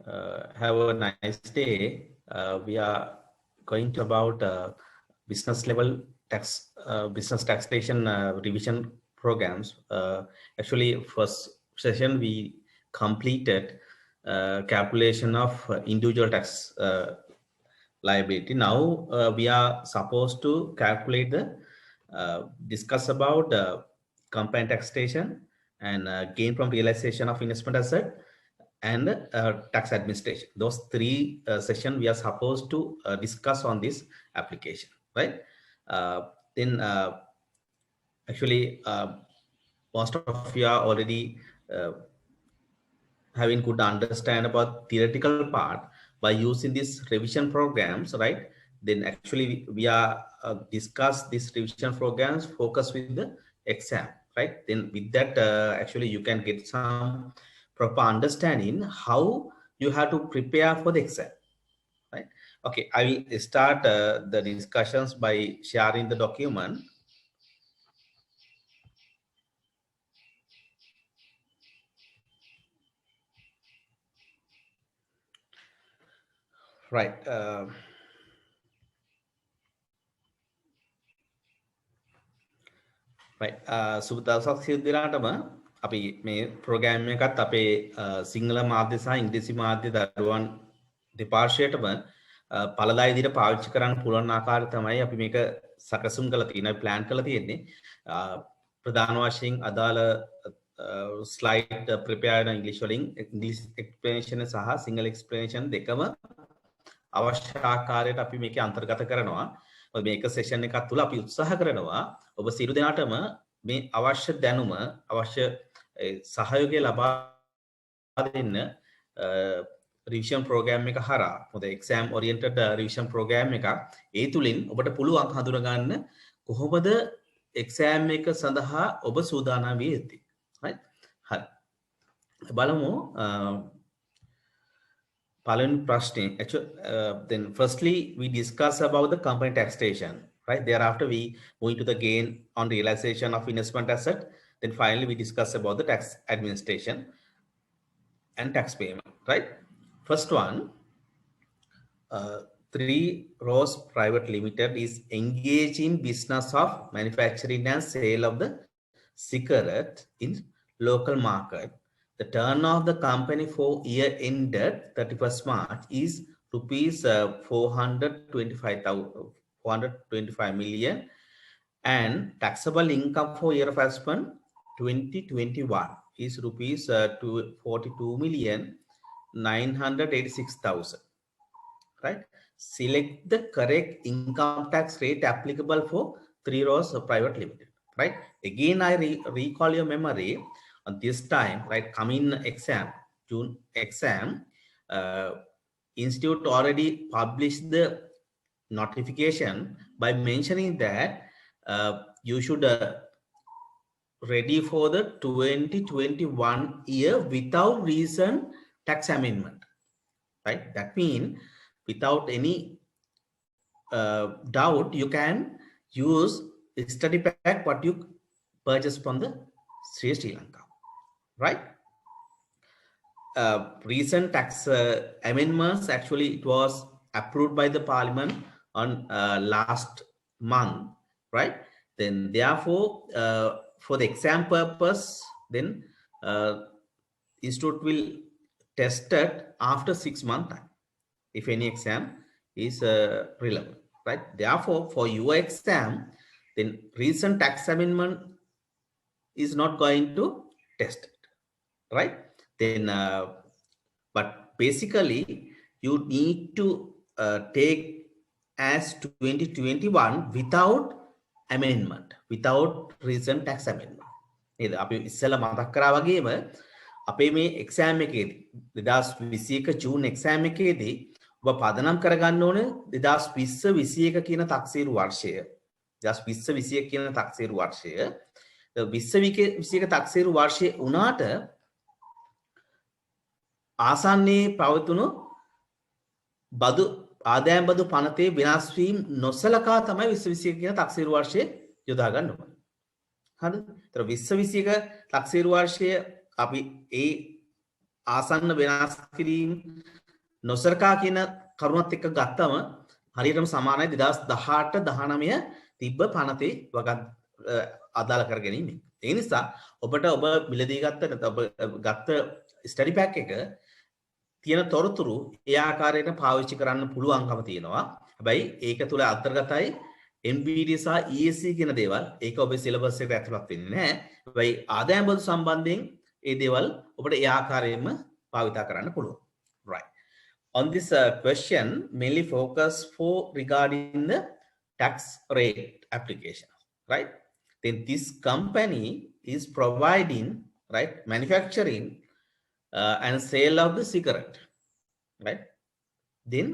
Have a nice day. We are going to about business level tax, business taxation revision programs. Actually, first session we completed calculation of individual tax liability. Now we are supposed to calculate the discuss about combined taxation and gain from realization of investment asset and tax administration. Those three sessions we are supposed to discuss on this application, right? Then actually most of you are already having good understand about theoretical part by using these revision programs, right? Then actually we are discuss these revision programs focus with the exam, right? Then with that actually you can get some proper understanding how you have to prepare for the exam, right? Okay, I will start the discussions by sharing the document. Right. Right. සුබ දවසක් සියලු දෙනාටම අපි මේ programme එකත් අපේ සිංහල මාධ්‍ය සහ ඉංග්‍රීසි මාධ්‍ය දරුවන් දෙපාර්ශ්වයටම පළදායි විදිහට පාවිච්චි කරන්න පුළුවන් ආකාරය තමයි අපි මේක සකසුම් කරලා තියෙනවා, ප්ලෑන් කරලා තියෙන්නේ. ප්‍රධාන වශයෙන් අදාළ ස්ලයිඩ් ප්‍රිපෙයාර් වෙන ඉංග්‍රීසි වලින් ඉංග්‍රීසි එක්ස්ප්ලනේෂන් සහ සිංහල එක්ස්ප්ලනේෂන් දෙකම අවශ්‍ය ආකාරයට අපි මේකේ අන්තර්ගත කරනවා. මේක සෙෂන් එකක් තුල අපි උත්සාහ කරනවා ඔබ සියලු දෙනාටම මේ අවශ්‍ය දැනුම අවශ්‍ය සහයෝගය ලබා දෙන්න රිවිෂන් ප්‍රෝග්‍රෑම් එක හරහා. මොකද එක්සෑම් ඔරියන්ටඩ් රිවිෂන් ප්‍රෝග්‍රෑම් එකක්. ඒ තුලින් ඔබට පුළුවන් හඳුනා ගන්න කොහොමද එක්සෑම් එක සඳහා ඔබ සූදානම් විය යුත්තේ. right? හරි. බලමු Palan Prashni. Actually, then firstly, we discuss about the company taxation, right? Thereafter, we move into the gain on realization of investment asset. Then finally, we discuss about the tax administration and tax payment, right? First one, Three Rose Private Limited is engaged in business of manufacturing and sale of the cigarette in local market. The turn of the company for year ended 31st March is rupees 425 million, and taxable income for year of assessment 2021 is rupees 42,986,000. Right? Select the correct income tax rate applicable for Three Rose Private Limited. Right? Again, I recall your memory. On this time, right, coming exam, June exam, institute already published the notification by mentioning that you should ready for the 2021 year without recent tax amendment, right? That means without any doubt, you can use study pack what you purchased from the Sri Lanka. Right? Recent tax amendments, actually it was approved by the parliament on last month, right? Then therefore for the exam purpose, then institute will test it after 6 months time if any exam is relevant, right? Therefore for your exam, then recent tax amendment is not going to test it, right? Then but basically you need to take as 2021 without amendment, without recent tax amendment. නේද? අපි ඉස්සෙල්ලා මතක් කරා වගේම අපේ මේ exam එකේදී 2021 June exam එකේදී ඔබ පදනම් කරගන්න ඕනේ 2020-21 කියන තක්සේරු වර්ෂය. 2020-21 කියන තක්සේරු වර්ෂය 2021 තක්සේරු වර්ෂයේ උනාට ආසන්නයේ පවතුණු බදු ආදායම් බදු පනතේ වෙනස් වීම නොසලකා තමයි 2021 කියන තක්සේරු වර්ෂයේ යොදා ගන්න ඕනේ. හරිද? ඒතර 2021 තක්සේරු වර්ෂය අපි ඒ ආසන්න වෙනස් කිරීම නොසරකා කියන කරුණත් එක්ක ගත්තම හරියටම සමානයි 2018 19 තිබ්බ පනතේ වගත් අදාළ කර ගැනීම. ඒ නිසා ඔබට ඔබ මිලදී ගත්ත ඔබ ගත්ත ස්ටඩි පැක් එක තියෙන තොරතුරු ඒ ආකාරයට පාවිච්චි කරන්න පුළුවන්කම තියෙනවා. හැබැයි ඒක තුල අන්තර්ගතයි MBD සහ ESC කියන දේවල්. ඒක ඔබේ සිලබස් එකට ඇතුළත් වෙන්නේ නැහැ. හැබැයි ආදායම් බදු සම්බන්ධයෙන් ඒ දේවල් ඔබට ඒ ආකාරයෙන්ම භාවිතා කරන්න පුළුවන්. Right. On this question, mainly focus for regarding the tax rate application. Right. Then this company is providing, right, manufacturing and sale of the cigarette, right? Then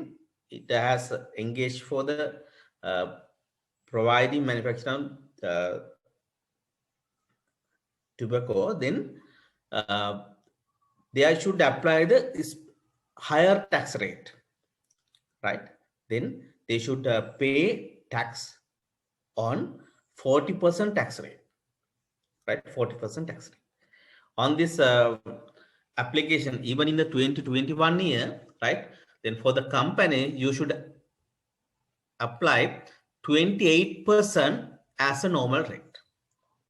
it has engaged for the providing manufacturing tobacco. Then they should apply the higher tax rate, right? Then they should pay tax on 40% tax rate, right? 40% tax rate on this application. Even in the 2021 year, right? Then for the company, you should apply 28% as a normal rate,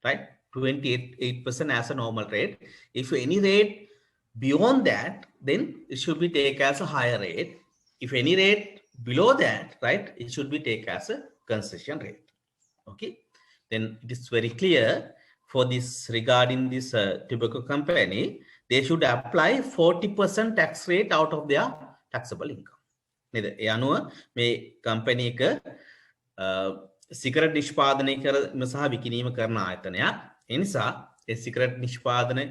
right? 28% as a normal rate. If any rate beyond that, then it should be taken as a higher rate. If any rate below that, right, it should be taken as a concession rate. Okay, then it is very clear for this regarding this tobacco company, they should apply 40% tax rate out of their taxable income. ඒ අනුව මේ company එක cigarette නිෂ්පාදනය කරන සහ විකිණීම කරන ආයතනයක්. ඒ නිසා ඒ cigarette නිෂ්පාදනය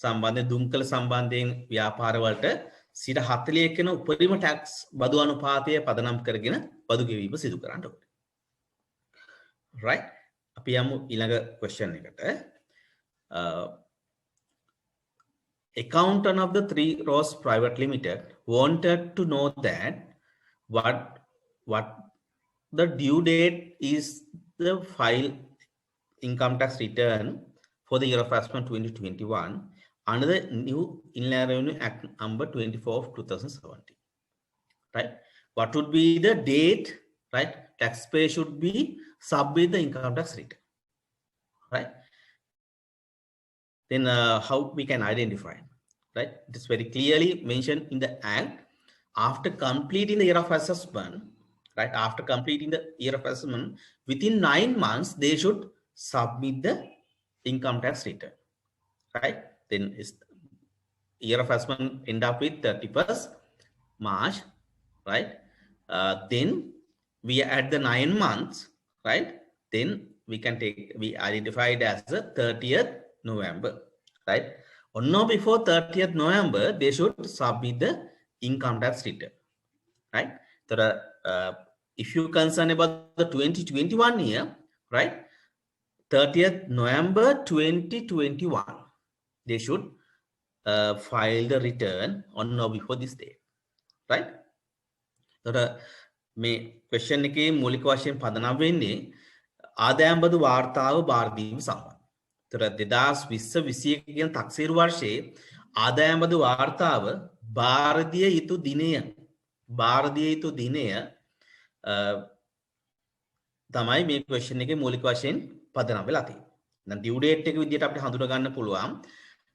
සම්බන්ධ දුම්කල සම්බන්ධයෙන් ව්‍යාපාර වලට 40% වෙන උපරිම ටැක්ස් බදු අනුපාතය පදනම් කරගෙන බදු ගෙවීම සිදු කරන්න ඕනේ. right. අපි යමු ඊළඟ question එකට. Accountant of the Three Rose Private Limited wanted to know that what the due date is the file income tax return for the year of assessment 2021 under the new Inland Revenue Act number 24 of 2017. Right? What would be the date? Right? Taxpayer should be submit the income tax return. Right? Then how we can identify, right? It is very clearly mentioned in the act. After completing the year of assessment, right? After completing the year of assessment, within 9 months, they should submit the income tax return, right? Then is year of assessment end up with 31st March, right? Then we add the 9 months, right? Then we can we identify it as the 30th November, right? Or no, before 30th November, they should submit the income tax return, right? So if you concern about the 2021 year, right? 30th November 2021, they should file the return on or before this date, right? So මේ question එකේ මූලික වශයෙන් පදනම් වෙන්නේ ආදායම් බදු වාර්තාව බාර දීම සම්බන්ධ. ඒතර 2020-21 කියන තක්සේරු වර්ෂයේ ආදායම් බදු වාර්තාව බාර දිය යුතු දිනය තමයි මේ question එකේ මූලික වශයෙන් පදනම් වෙලා තියෙන්නේ. දැන් due date එක විදිහට අපිට හඳුනා ගන්න පුළුවන්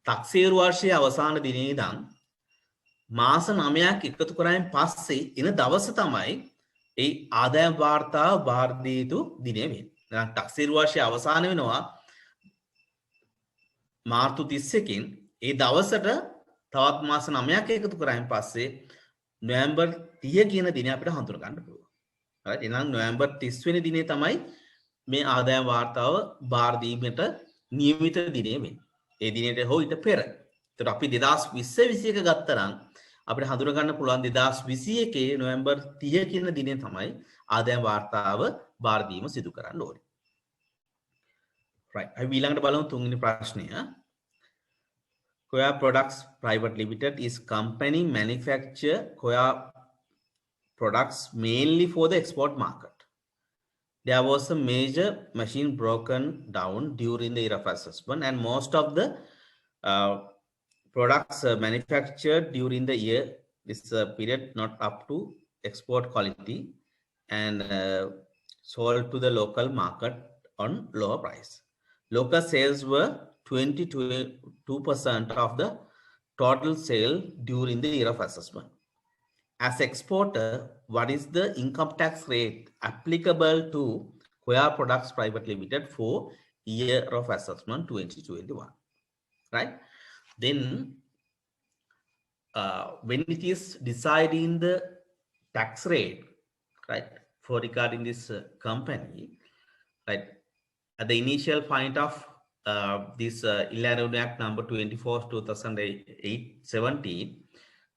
තක්සේරු වර්ෂයේ අවසාන දිනේ ඉඳන් මාස 9ක් එකතු කරායින් පස්සේ එන දවස තමයි ඒ ආදායම් වාර්තාව බාර දිය යුතු දිනය වෙන්නේ. දැන් තක්සේරු වර්ෂයේ අවසාන වෙනවා මාර්තු 31කින්. ඒ දවසට තවත් මාස 9ක් එකතු කරායින් පස්සේ නොවැම්බර් 30 කියන දිනේ අපිට හඳුනා ගන්න පුළුවන්. හරි. එහෙනම් නොවැම්බර් 30 වෙනි දිනේ තමයි මේ ආදායම් වාර්තාව බාර දීමට නියමිත දිනේ වෙන්නේ. ඒ දිනේට හෝ ඊට පෙර. ඒතර අපි 2020-21 ගත්තා නම් අපිට හඳුනා ගන්න පුළුවන් 2021 නොවැම්බර් 30 කියන දිනේ තමයි ආදායම් වාර්තාව බාර දීම සිදු කරන්න ඕනේ. right. අපි ඊළඟට බලමු තුන්වෙනි ප්‍රශ්නය. Koya Products Private Limited is company manufacture Koya products mainly for the export market. There was a major machine broken down during the year of assessment, and most of the products manufactured during the year, this period not up to export quality, and sold to the local market on lower price. Local sales were 22% of the total sale during the year of assessment. As exporter, what is the income tax rate applicable to Koya Products Private Limited for year of assessment 2021? Right? Then when it is deciding the tax rate, right, for regarding this company, right, at the initial point of this Illinois Act number 24 2017,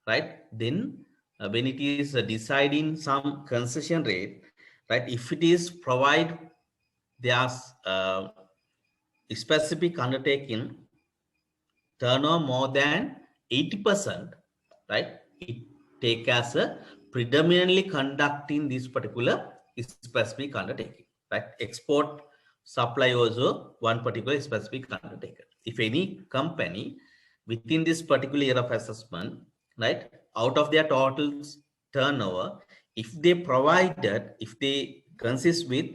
right, then when it is deciding some concession rate, right, if it is provide there's specific undertaking turnover more than 80%, right, it take as a predominantly conducting this particular specific undertaking, right? Export supply also one particular specific undertaking. If any company within this particular year of assessment, right, out of their total turnover, if they consist with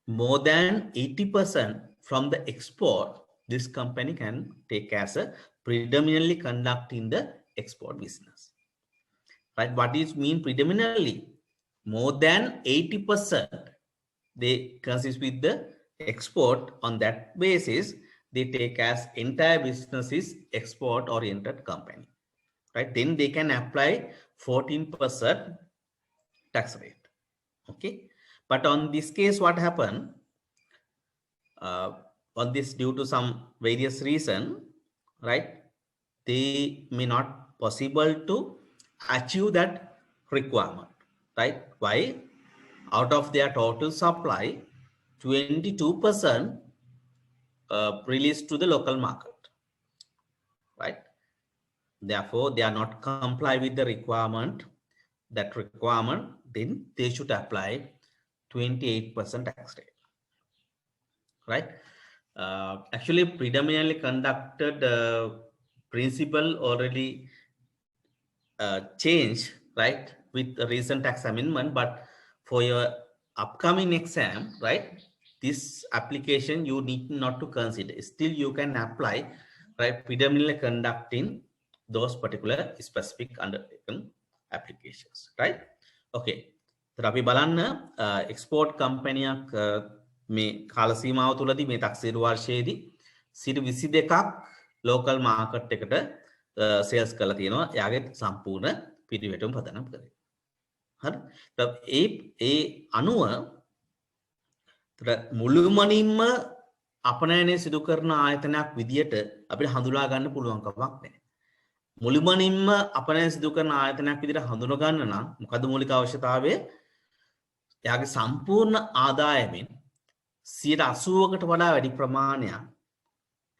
more than 80% from the export, this company can take as a predominantly conducting the export business. Right? What is mean predominantly? More than 80% they consist with the export. On that basis, they take as entire business is export oriented company. Right? Then they can apply 14% tax rate. Okay. But on this case, what happened? On this, due to some various reason, right, they may not possible to achieve that requirement, right? Why? Out of their total supply, 22% released to the local market, right? Therefore, they are not comply with the requirement. That requirement, then they should apply 28% tax rate, right? Actually, predominantly conducted principle already changed, right, with the recent tax amendment. But for your upcoming exam, right, this application you need not to consider. Still, you can apply, right, predominantly conducting those particular specific undertaken applications, right? Okay. तर අපි බලන්න export කම්පැනියක් මේ කාල සීමාව තුලදී මේ තක්සේරු වර්ෂයේදී සිට 22ක් local market එකට සේල්ස් කරලා තියෙනවා. එයාගේ සම්පූර්ණ පිරිවැටුම් පදනම් කරේ. හරි. ඒ අනුව මුළුමනින්ම අපනයනය සිදු කරන ආයතනයක් විදියට අපිට හඳුනා ගන්න පුළුවන් කමක් නැහැ. මුළුමනින්ම අපනයනය සිදු කරන ආයතනයක් විදියට හඳුනා ගන්න නම් මොකද මූලික අවශ්‍යතාවය? එයාගේ සම්පූර්ණ ආදායමෙන් 80%කට වඩා වැඩි ප්‍රමාණයක්,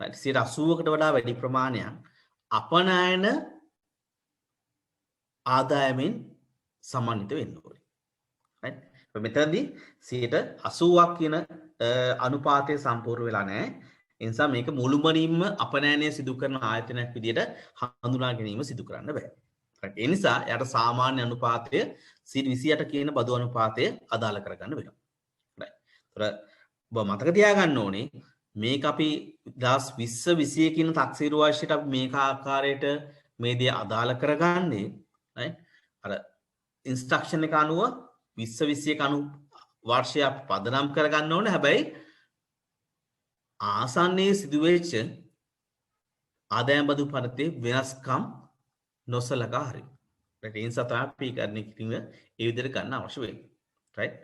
right, 80%කට වඩා වැඩි ප්‍රමාණයක් අපනයන ආදායමෙන් සමන්විත වෙන්න ඕනේ. right? මෙතනදී 80%ක් කියන අනුපාතය සම්පූර්ණ වෙලා නැහැ. ඒ නිසා මේක මුළුමනින්ම අපනයනය සිදු කරන ආයතනයක් විදියට හඳුනා ගැනීම සිදු කරන්න බෑ. right? ඒ නිසා යාට සාමාන්‍ය අනුපාතය 28 කියන බදු අනුපාතය අදාළ කරගන්න වෙනවා. right? ඔබ මතක තියාගන්න ඕනේ මේක අපි 2020 21 කියන තක්සේරු වර්ෂයට අපි මේක ආකාරයට මේ දේ අදාළ කරගන්නේ, right? අර ඉන්ස්ට්‍රක්ෂන් එක අනුව 20 21 අනු වර්ෂය අපි පදනම් කරගන්න ඕනේ. හැබැයි ආසන්නයේ සිදුවෙච්ච ආදායම් බදු පනතේ වෙනස්කම් නොසලකා හරින්න. right? ඒ නිසා තමයි අපි කරන්නේ කිව්ව ඒ විදිහට ගන්න අවශ්‍ය වෙන්නේ. right?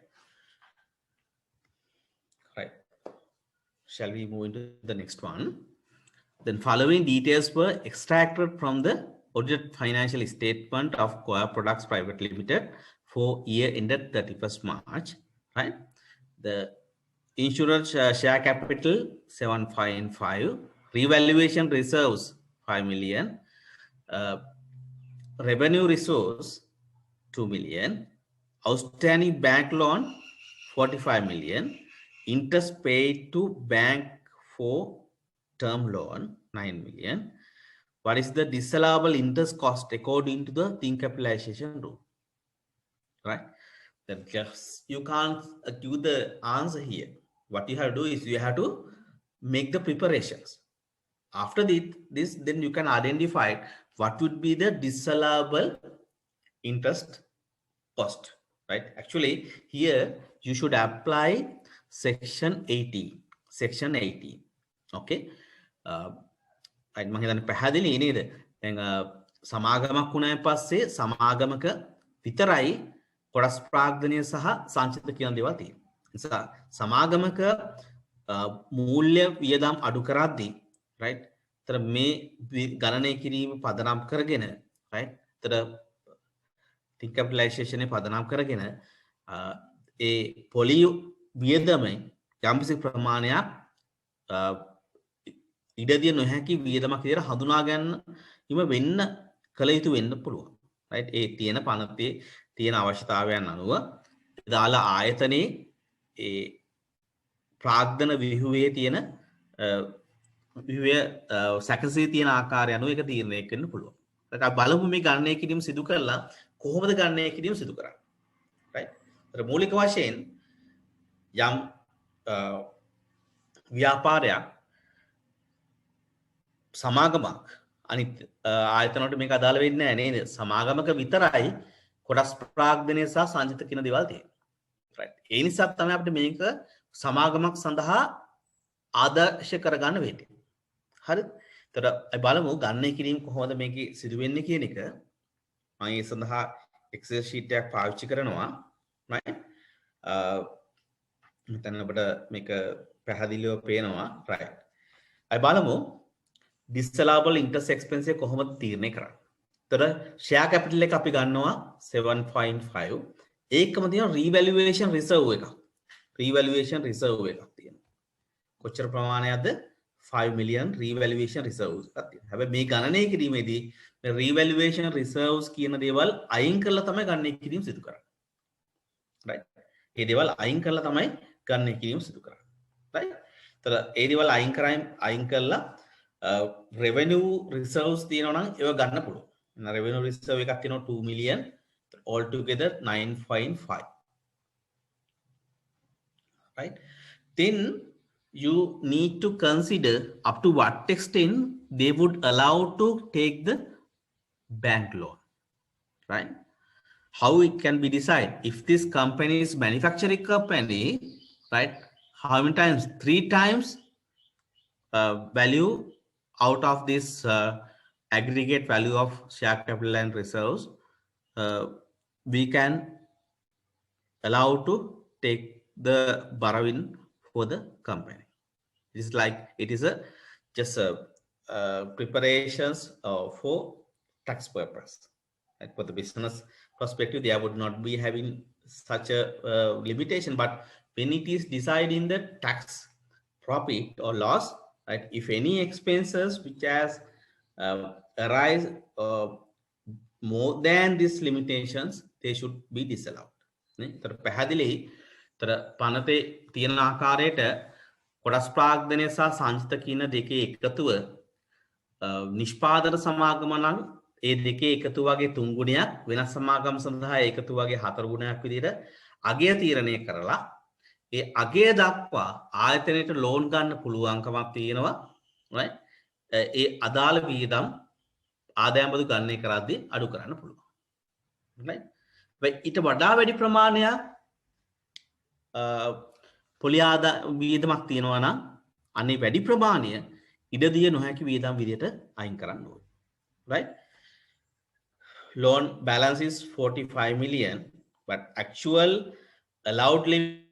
right. Shall we move into the next one? Then following details were extracted from the audited financial statement of Koya Products Private Limited for year ended 31st March. Right? The insurance share capital 755, revaluation reserves 5 million, revenue resource 2 million, outstanding bank loan 45 million, interest paid to bank for term loan 9 million, what is the disallowable interest cost according to the thin capitalization rule, right? Then just you can't give the answer here. What you have to do is you have to make the preparations. After this, then you can identify what would be the disallowable interest cost, right? Actually, here you should apply section 80. Section 80. Okay. මම හිතන්නේ පැහැදිලි නේද? දැන් සමාගමක් වුණාන් පස්සේ සමාගමක විතරයි කොටස් ප්‍රාග්ධනය සහ සංචිත කියන දේවල් තියෙන්නේ. නිසා සමාගමක මූල්‍ය වියදම් අඩු කරද්දී right? තර මේ ගණනය කිරීම පදනම් කරගෙන right? තර thin capitalization එක පදනම් කරගෙන ඒ පොලි වියදමෙන් යම්කිසි ප්‍රමාණයක් ඉඩදිය නොහැකි වියදමක් විදිහට හඳුනා ගැනීම වෙන්න කළ යුතු වෙන්න පුළුවන්. right? ඒ තියෙන පනතේ තියෙන අවශ්‍යතාවයන් අනුව දාලා ආයතනයේ ඒ ප්‍රාග්ධන විහුවේ තියෙන විහුවේ සැකසී තියෙන ආකාරය අනුව ඒක තීරණය කරන්න පුළුවන්. ඒක බලමු මේ ගණනය කිරීම සිදු කරලා කොහොමද ගණනය කිරීම සිදු කරන්නේ. right? ඒතර මූලික වශයෙන් යම් ව්‍යාපාරයක් සමාගමක් අනිත් ආයතනවලට මේක අදාළ වෙන්නේ නැහැ නේද? සමාගමක විතරයි කොටස් ප්‍රාග්ධනය සහ සංචිත කියන දේවල් තියෙන්නේ. right? ඒ නිසා තමයි අපිට මේක සමාගමක් සඳහා ආදර්ශ කරගන්න වෙන්නේ. හරි? ඒතර අපි බලමු ගණනය කිරීම කොහොමද මේකේ සිදු වෙන්නේ කියන එක. මම ඒ සඳහා Excel sheet එකක් පාවිච්චි කරනවා. right? මෙතන අපිට මේක පැහැදිලිව පේනවා. right? අපි බලමු disallowable interest expense එක කොහොමද තීරණය කරන්නේ. ඒතර share capital එක අපි ගන්නවා 7.5. ඒකම තියෙන revaluation reserve එකක්. revaluation reserve එකක් තියෙනවා. කොච්චර ප්‍රමාණයක්ද? 5 million revaluation reserves එකක් තියෙනවා. හැබැයි මේ ගණනය කිරීමේදී මේ revaluation reserves කියන දේවල් අයින් කරලා තමයි ගණනය කිරීම සිදු කරන්නේ. right? මේ දේවල් අයින් කරලා තමයි ගණනය කිරීම සිදු කරන්නේ. right? ඒතර ඒ දේවල් අයින් කරලා revenue reserves තියෙනවා නම් ඒව ගන්න පුළුවන්. revenue reserve එකක් තියෙනවා 2 million, all together 9.5. right? Then you need to consider up to what extent they would allow to take the bank loan. right? How it can be decided if this company is manufacturing company, right? How many times? 3 times value out of this aggregate value of share capital and reserves, we can allow to take the borrowing for the company. It's like it is just preparations for tax purpose. Like for the business perspective, they would not be having such a limitation, but when it is deciding the tax profit or loss, right? If any expenses which has arise more than these limitations, they should be disallowed. තර පැහැදිලි තර පනතේ තියෙන ආකාරයට කොටස් ප්‍රාග්ධනය සහ සංචිත කියන දෙකේ එකතුව නිෂ්පාදන සමාගම නම් ඒ දෙකේ එකතු වගේ 3 ගුණයක්, වෙනස් සමාගම් සඳහා එකතු වගේ 4 ගුණයක් විදිහට අගය තීරණය කරලා ඒ අගය දක්වා ආයතනයට ලෝන් ගන්න පුළුවන්කමක් තියෙනවා. right? ඒ අදාළ වියදම් ආදායම් බදු ගණනය කරද්දී අඩු කරන්න පුළුවන්. right? ඊට වඩා වැඩි ප්‍රමාණයක් පොලි වියදමක් තියෙනවා නම් අනේ වැඩි ප්‍රමාණය ඉඩදිය නොහැකි වියදම් විදිහට අයින් කරන්න ඕනේ. right? Loan balance is 45 million, but actual allowed limit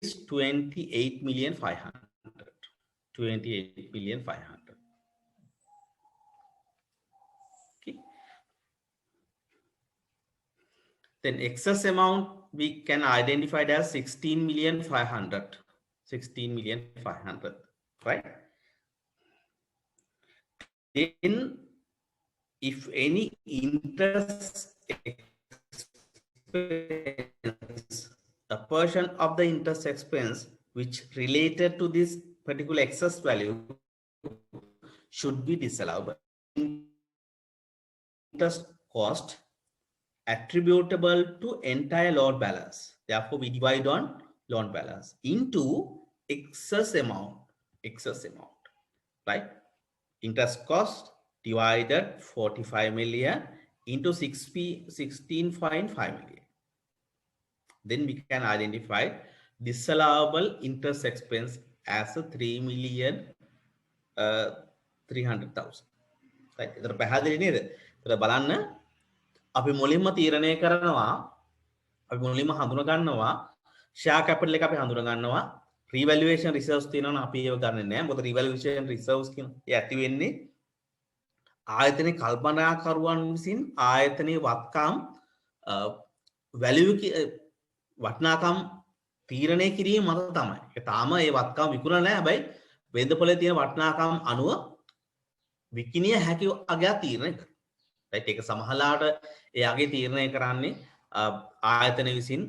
is 28,500,000. 28,500,000. Okay. Then excess amount we can identify it as 16,500,000. 16,500,000. Right? Then if any interest expense, a portion of the interest expense which related to this particular excess value should be disallowed. Interest cost attributable to entire loan balance. Therefore, we divide on loan balance into excess amount, right? Interest cost divided 45 million into 16.5 million. Then we can identify disallowable interest expense as a 3,300,000. Right? ඉතර පැහැදිලි නේද? ඉතර බලන්න අපි මුලින්ම තීරණය කරනවා අපි මුලින්ම හඳුනා ගන්නවා share capital එක අපි හඳුනා ගන්නවා revaluation reserves තියෙනවනේ අපි ඒව ගන්නෙ නෑ මොකද revaluation reserves කියන ඒ ඇති වෙන්නේ ආයතනයේ කල්පනාකරුවන් විසින් ආයතනයේ වත්කම් value වටිනාකම් තීරණය කිරීම මත තමයි. ඒක තාම ඒ වත්කම් විකුණලා නැහැ. හැබැයි වෙළඳපොලේ තියෙන වටිනාකම් අනුව විකිණිය හැකි අගයක් තීරණය කරනවා. රයිට් ඒක සමහරලාට ඒ අගේ තීරණය කරන්නේ ආයතන විසින්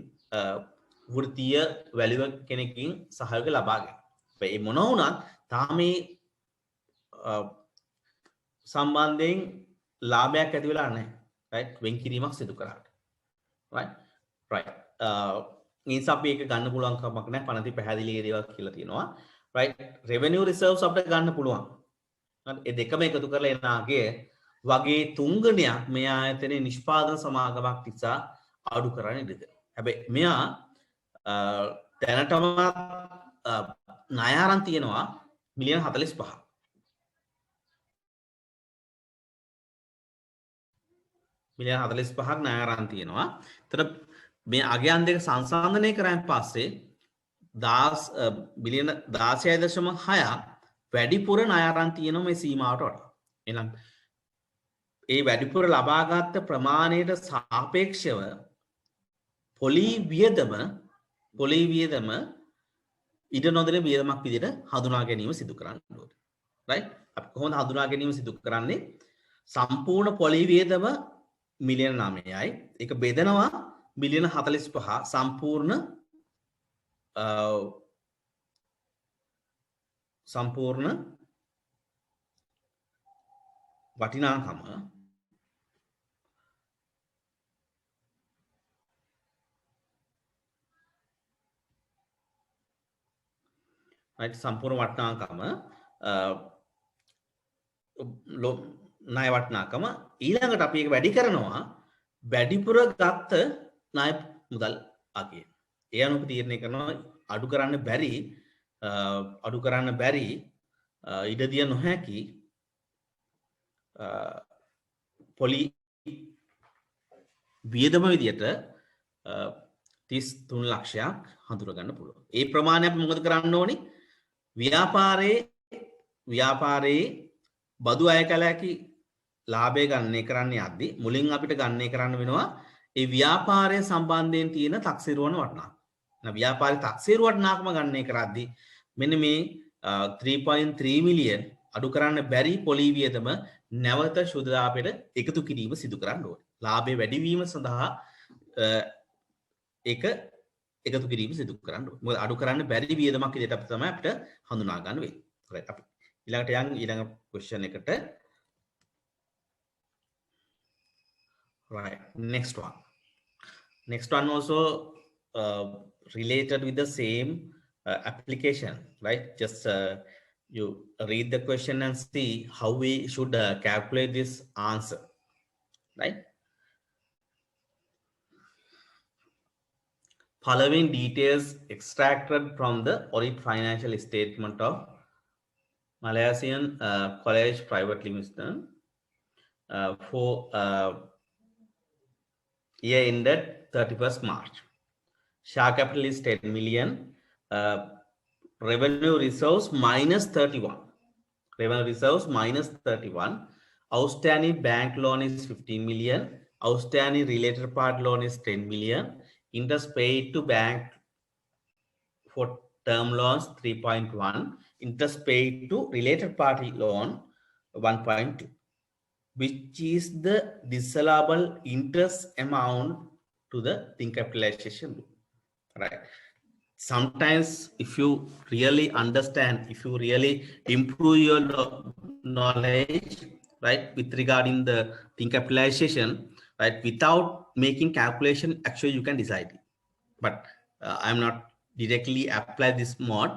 වෘත්තීය වැලියුවර් කෙනකින් සහයෝගය ලබාගෙන. ඒ මොන වුණත් තාම මේ සම්බන්ධයෙන් ලාභයක් ඇති වෙලා නැහැ. රයිට් වෙන් කිරීමක් සිදු කරාට. right means අපි ඒක ගන්න පුළුවන් කමක් නැහැ පනති පැහැදිලි දේවල් කියලා තියෙනවා right revenue reserves අපිට ගන්න පුළුවන් හරි ඒ දෙකම එකතු කරලා එනාගේ වගේ තුන්ගණයක් මේ ආයතනයේ නිෂ්පාදන සමාගමක් නිසා අඩු කරන්න ඉඩ දෙනවා හැබැයි මෙයා දැනටම ණය අරන් තියෙනවා මිලියන 45ක් මිලියන 45ක් ණය අරන් තියෙනවා එතන මේ අගයන් දෙක සංසන්දනය කරාන් පස්සේ බිලියන 16.6ක් වැඩිපුර ණය අරන් තියෙනවා මේ සීමාවට වඩා. එහෙනම් ඒ වැඩිපුර ලබාගත් ප්‍රමාණයට සාපේක්ෂව පොලි වියදම ඉඩ නොදෙන වියදමක් විදිහට හඳුනා ගැනීම සිදු කරන්න ඕනේ. right? අපි කොහොමද හඳුනා ගැනීම සිදු කරන්නේ? සම්පූර්ණ පොලි වියදම මිලියන 9යි. ඒක බෙදනවා මිලියන 45 සම්පූර්ණ වටිනාකම right සම්පූර්ණ වටිනාකම ණය වටිනාකම ඊළඟට අපි ඒක වැඩි කරනවා වැඩිපුර ගත්ත ණය මුදල් අගය. ඒ අනුව තීරණය කරනවා අඩු කරන්න බැරි ඉඩ දිය නොහැකි පොලි වියදම විදියට 33 ලක්ෂයක් හඳුනගන්න පුළුවන්. ඒ ප්‍රමාණය අපි මොකද කරන්න ඕනි? ව්‍යාපාරයේ බදු අය කළ හැකි ලාභය ගණනය කරන්න යද්දී මුලින් අපිට ගණනය කරන්න වෙනවා ඒ ව්‍යාපාරය සම්බන්ධයෙන් තියෙන තක්සේරුවන වටිනාකම. ව්‍යාපාරයේ තක්සේරු වටිනාකම ගණනය කරද්දී මෙන්න මේ 3.3 මිලියන් අඩු කරන්න බැරි පොලි වියදම නැවත ශුද්ධ ලාභයට එකතු කිරීම සිදු කරන්න ඕනේ. ලාභය වැඩිවීම සඳහා ඒක එකතු කිරීම සිදු කරන්න ඕනේ. මොකද අඩු කරන්න බැරි වියදමක් විදිහට අපි තමයි අපිට හඳුනා ගන්න වෙන්නේ. right අපි ඊළඟ question එකට right next one also related with the same application right just you read the question and see how we should calculate this answer right following details extracted from the audit financial statement of Malaysian College Private Limited for year ended 31st March. Share capital is 10 million. Revenue reserves minus 31. Revenue reserves minus 31. Outstanding bank loan is 15 million. Outstanding related party loan is 10 million. Interest paid to bank for term loans 3.1. Interest paid to related party loan 1.2. Which is the disallowable interest amount to the thin capitalization rule. Right. sometimes if you really understand, if you really improve your knowledge, right, with regarding the thing capitalization, right, without making calculation, actually you can decide it. But I'm not directly apply this mod,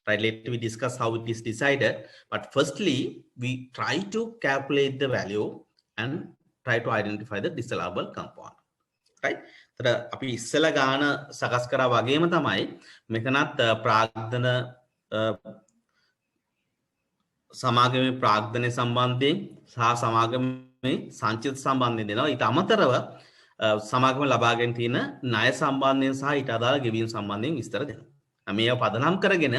right? Later we discuss how it is decided. But firstly, we try to calculate the value and try to identify the disallowable component, right? තර අපි ඉස්සල ගාන සකස් කරා වගේම තමයි මෙතනත් ප්‍රාග්ධන සමාගමේ ප්‍රාග්ධනය සම්බන්ධයෙන් සහ සමාගමේ සංචිත සම්බන්ධයෙන් දෙනවා. ඊට අමතරව සමාගම ලබාගෙන තියෙන ණය සම්බන්ධයෙන් සහ ඊට අදාළ ගෙවීම් සම්බන්ධයෙන් විස්තර දෙනවා. මේව පදනම් කරගෙන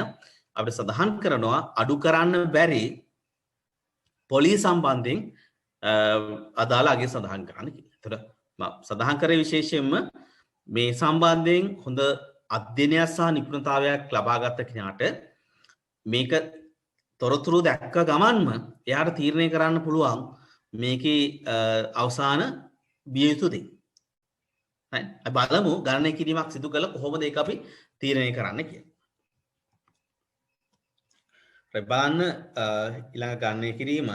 අපිට සඳහන් කරනවා අඩු කරන්න බැරි පොලි සම්බන්ධයෙන් අදාළ අගය සඳහන් කරන්න කියලා. ඒතර සඳහන් කරේ විශේෂයෙන්ම මේ සම්බන්ධයෙන් හොඳ අධ්‍යයනයක් සහ නිපුණතාවයක් ලබාගත් කෙනාට මේක තොරතුරු දැක්ක ගමන්ම එයාට තීරණය කරන්න පුළුවන් මේකේ අවසාන විය යුතු දේ. හරි. අපි බලමු ගණනය කිරීමක් සිදු කළා කොහොමද ඒක අපි තීරණය කරන්න කියලා. හරි බලන්න ඊළඟ ගණනය කිරීම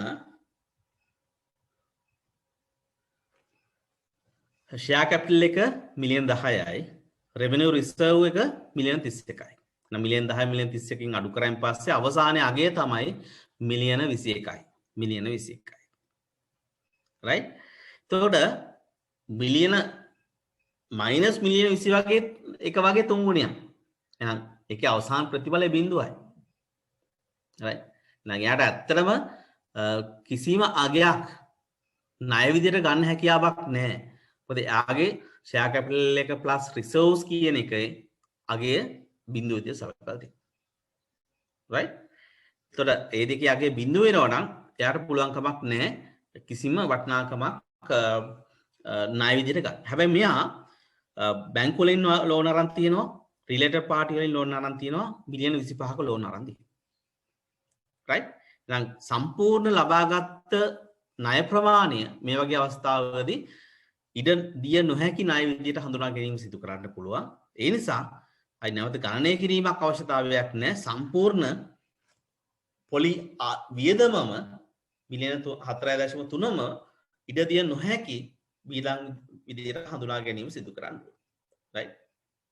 ෂෙයා කැපිටල් එක මිලියන් 10යි රෙවෙනියු රිසර්ව් එක මිලියන් 31යි. මිලියන් 10 මිලියන් 31කින් අඩු කරායින් පස්සේ අවසානයේ අගය තමයි මිලියන 21යි. මිලියන 21යි. right? එතකොට මිලියන මයිනස් මිලියන 20 වගේ එක වගේ තුන් ගුණයක්. එහෙනම් ඒකේ අවසාන ප්‍රතිඵලය බිඳුවයි. right? එහෙනම් යාට ඇත්තටම කිසිම අගයක් ණය විදියට ගන්න හැකියාවක් නැහැ. මොකද එයාගේ ෂෙයා කැපිටල් එක ප්ලස් රිසර්ව්ස් කියන එකේ අගය බිඳුව විදියට සලකලා තියෙනවා. right? එතකොට ඒ දෙකේ අගය බිඳුව වෙනවා නම් එයාට පුළුවන් කමක් නැහැ කිසිම වටිනාකමක් ණය විදියට ගන්න. හැබැයි මෙයා බැංකු වලින් ලෝන් අරන් තියෙනවා, රිලේටඩ් පාර්ටි වලින් ලෝන් අරන් තියෙනවා, මිලියන 25ක ලෝන් අරන් තියෙනවා. right? දැන් සම්පූර්ණ ලබාගත් ණය ප්‍රමාණය මේ වගේ අවස්ථාවකදී ඉඩ දිය නොහැකි ණය විදියට හඳුනා ගැනීම සිදු කරන්න පුළුවන්. ඒ නිසා අයි නැවත ගණනය කිරීමක් අවශ්‍යතාවයක් නැහැ. සම්පූර්ණ පොලි වියදමම මිලියන 4.3ම ඉඩ දිය නොහැකි බීලං විදියට හඳුනා ගැනීම සිදු කරන්න. right?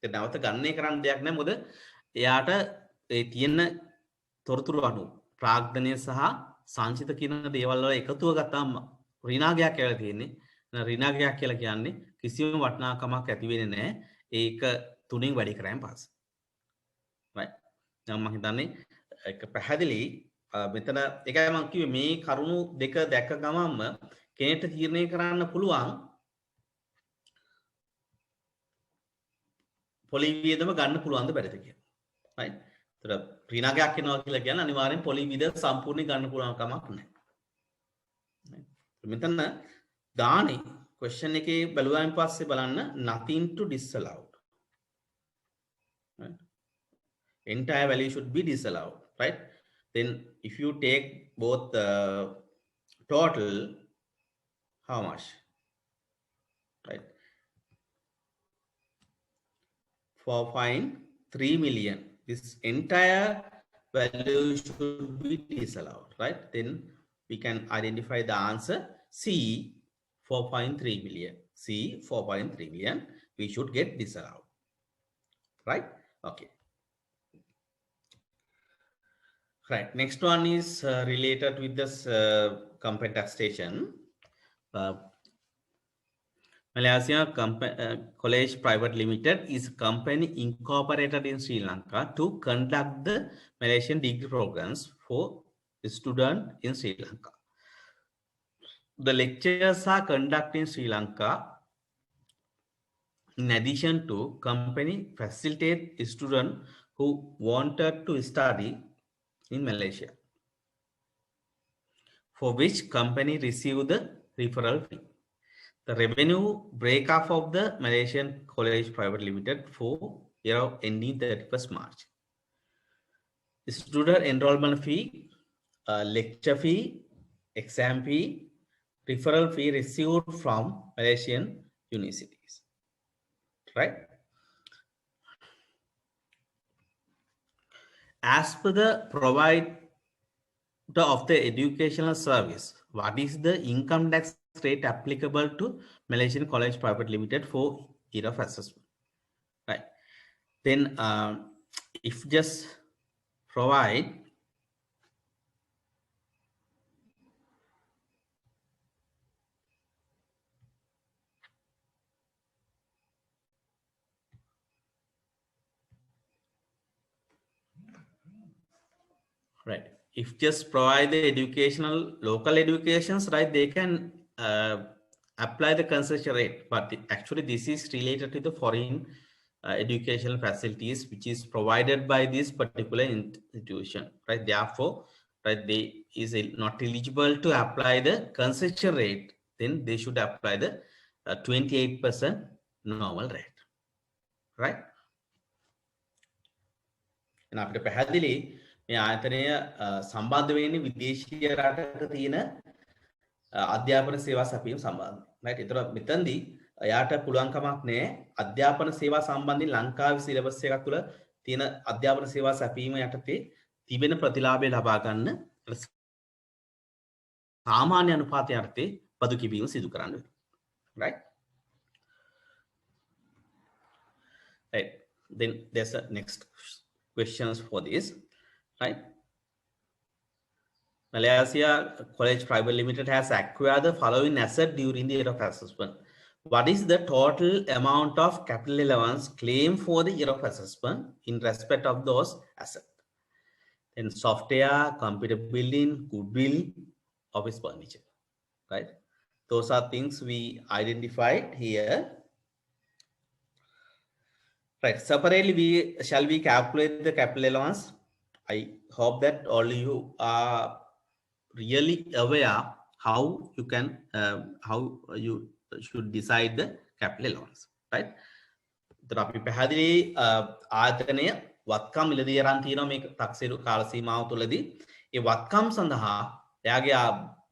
ඒක නැවත ගණනය කරන්න දෙයක් නැහැ. මොකද එයාට ඒ තියෙන තොරතුරු අනුව ප්‍රාග්ධනය සහ සංචිත කියන දේවල් වල එකතුව ගත්තාම ඍණාගයක් කියලා තියෙන්නේ. ඍණාගයක් කියලා කියන්නේ කිසිම වටිනාකමක් ඇති වෙන්නේ නැහැ. ඒක තුنين වැඩි කරායින් පස්සේ. right? දැන් මම හිතන්නේ ඒක පැහැදිලි. මෙතන ඒකයි මම කිව්වේ මේ කරුණු දෙක දැක්ක ගමන්ම කෙනෙක්ට තීරණය කරන්න පුළුවන් පොලි වියදම ගන්න පුළුවන්ද බැරිද කියලා. right? ඒතර ඍණාගයක් වෙනවා කියලා කියන්නේ අනිවාර්යෙන් පොලි වියදම සම්පූර්ණයෙන් ගන්න පුළුවන් කමක් නැහැ. මෙතන දානේ question එකේ බලුවාන් පස්සේ බලන්න nothing to disallowed. Right? Entire value should be disallowed, right? Then if you take both the total, how much? Right? 4.3 million. This entire value should be disallowed, right? Then we can identify the answer C, 4.3 million. C, 4.3 million. We should get disallowed, right? Okay. Right. Next one is related with this company taxation. Malaysia College Private Limited is a company incorporated in Sri Lanka to conduct the Malaysian degree programs for students in Sri Lanka. The lectures are conducted in Sri Lanka. In addition to, company facilitate students who wanted to study in Malaysia, for which company received the referral fee. The revenue breakup of the Malaysian College Private Limited for year ending 31st March. Student enrollment fee, lecture fee, exam fee, referral fee received from Malaysian universities. Right? as per the provider of the educational service, what is the income tax rate applicable to Malaysian College Private Limited for year of assessment? Right. Then if just provide right, if just provide the educational local educations, right, they can apply the concession rate, but actually this is related to the foreign educational facilities which is provided by this particular institution, right? Therefore, right, they is not eligible to apply the concession rate, then they should apply the 28% normal rate, right? එන අපිට පැහැදිලි මේ ආයතනය සම්බන්ධ වෙන්නේ විදේශීය රටක තියෙන අධ්‍යාපන සේවා සැපීම සම්බන්ධ. right? ඒතර මෙතනදී එයාට පුළුවන් කමක් නැහැ අධ්‍යාපන සේවා සම්බන්ධයෙන් ලංකාවේ සිලබස් එකක් තුළ තියෙන අධ්‍යාපන සේවා සැපීම යටතේ තිබෙන ප්‍රතිලාභය ලබා ගන්න සාමාන්‍ය අනුපාතය යටතේ බදු කිවීම සිදු කරන්න වෙනවා. right? Right. Then there's a next questions for this, right? Malaysia College Private Limited has acquired the following asset during the year of assessment. What is the total amount of capital allowance claimed for the year of assessment in respect of those assets? Then software, computer building, goodwill, office furniture, right? Those are things we identified here. Right, separately shall we calculate the capital allowance? I hope that all you are really aware how you can how you should decide the capital allowance, right? तर අපි පැහැදිලි ආයතනය වත්කම් මිලදී අරන් තියෙනවා මේ තක්සේරු කාල සීමාව තුළදී ඒ වත්කම් සඳහා එයාගේ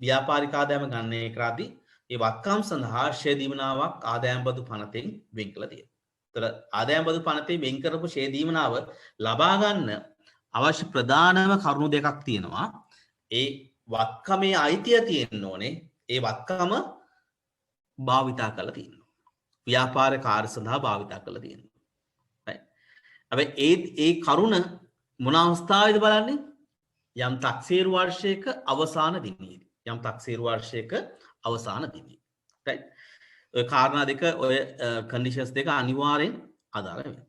ව්‍යාපාරික ආදායම ගණනය කරද්දී ඒ වත්කම් සඳහා ෂෙයා දීමනාවක් ආදායම් බදු පනතෙන් වෙන් කළා තියෙනවා. तर ආදායම් බදු පනතේ වෙන් කරපු ෂෙයා දීමනාව ලබා ගන්න අවශ්‍ය ප්‍රධානම කරුණු දෙකක් තියෙනවා. ඒ වත්කමේ අයිතිය තියෙන්න ඕනේ. ඒ වත්කම භාවිතා කරලා තියෙනවා. ව්‍යාපාර කාර්ය සඳහා භාවිතා කරලා තියෙනවා. right? හැබැයි ඒ කරුණ මොන අවස්ථාවේද බලන්නේ? යම් තක්සේරු වර්ෂයක අවසාන දිනේදී. යම් තක්සේරු වර්ෂයක අවසාන දිනේදී. right? ඔය කාරණා දෙක ඔය conditions දෙක අනිවාර්යෙන් අදාළ වෙනවා.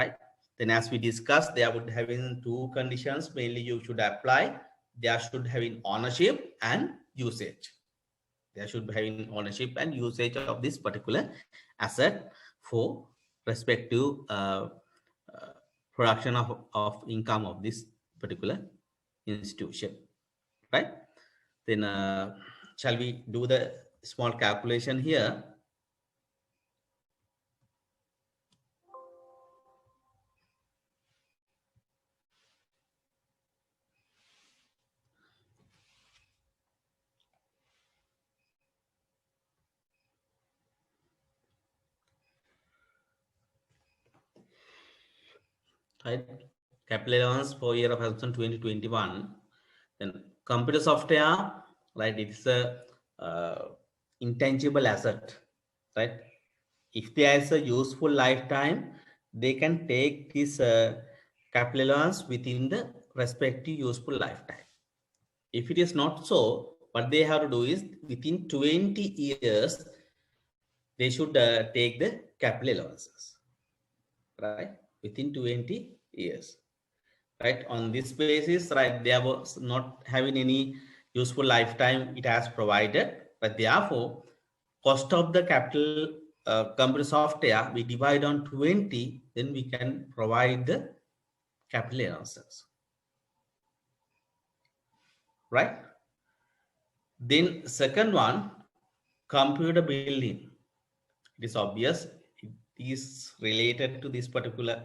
right? Then as we discussed, there would have been two conditions mainly you should apply. There should have been ownership and usage. There should be having ownership and usage of this particular asset for respective production of income of this particular institution, right? Then shall we do the small calculation here? Right, capital allowance for year of assessment 2021. Then computer software, right? It's a intangible asset, right? If there is a useful lifetime, they can take this capital allowance within the respective useful lifetime. If it is not so, what they have to do is within 20 years, they should take the capital allowances, right? Within 20 years, right? On this basis, right, there was not having any useful lifetime it has provided, but therefore cost of the capital computer software we divide on 20, then we can provide the capital allowances, right? Then second one, computer building. It is obvious it is related to this particular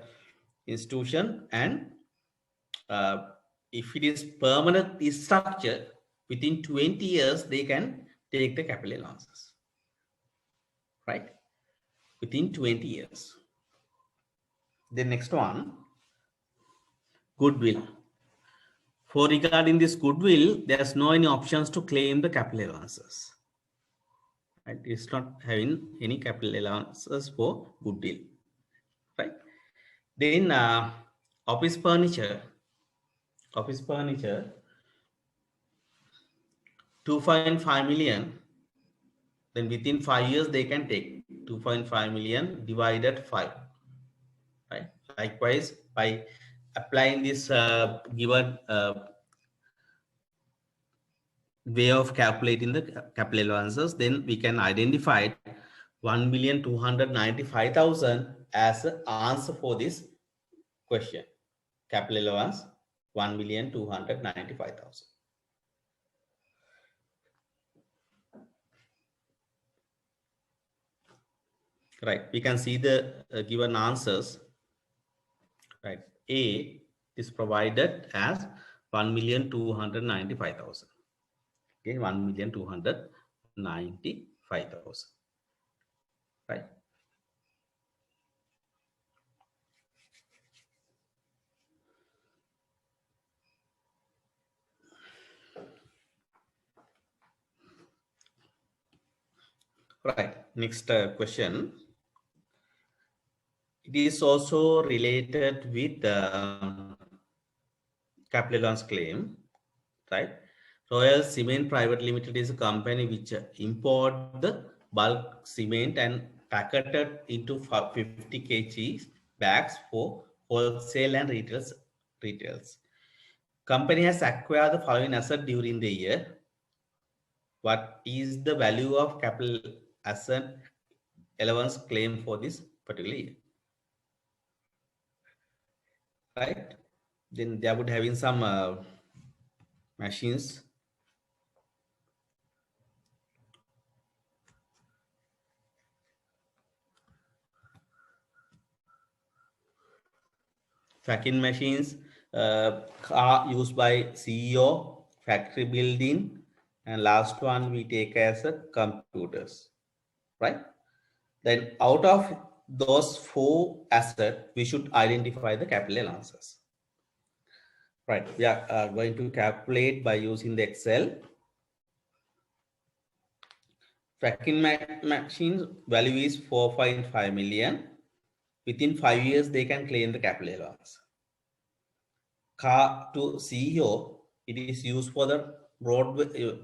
institution, and if it is permanent structure, within 20 years they can take the capital allowances, right? Within 20 years. The next one, Goodwill. For regarding this goodwill, there's no any options to claim the capital allowances. Right? It's not having any capital allowances for goodwill. Right? Then office furniture. Office furniture, 2.5 million. Then within 5 years they can take 2.5 million divided 5. Right? Likewise, by applying this given way of calculating the capital allowances, then we can identify 1,295,000 as the answer for this question. Capital allowance 1,295,000. Right, we can see the given answers. Right, A is provided as 1,295,000. Okay, 1,295,000. Right. Right. Next question. It is also related with capital allowance claim. Right. Royal Cement Private Limited is a company which import the bulk cement and packeted into 50 kg bags for wholesale and retails. Company has acquired the following asset during the year. What is the value of capital asset allowance claim for this particular year? Right? Then they would having some machines. Factoring machines, car used by CEO, factory building, and last one we take as a computers, right? Then out of those 4 assets, we should identify the capital allowances. Right, we are going to calculate by using the Excel. Tracking machines value is 4.5 million. Within 5 years, they can claim the capital allowance. Car to CEO, it is used for the road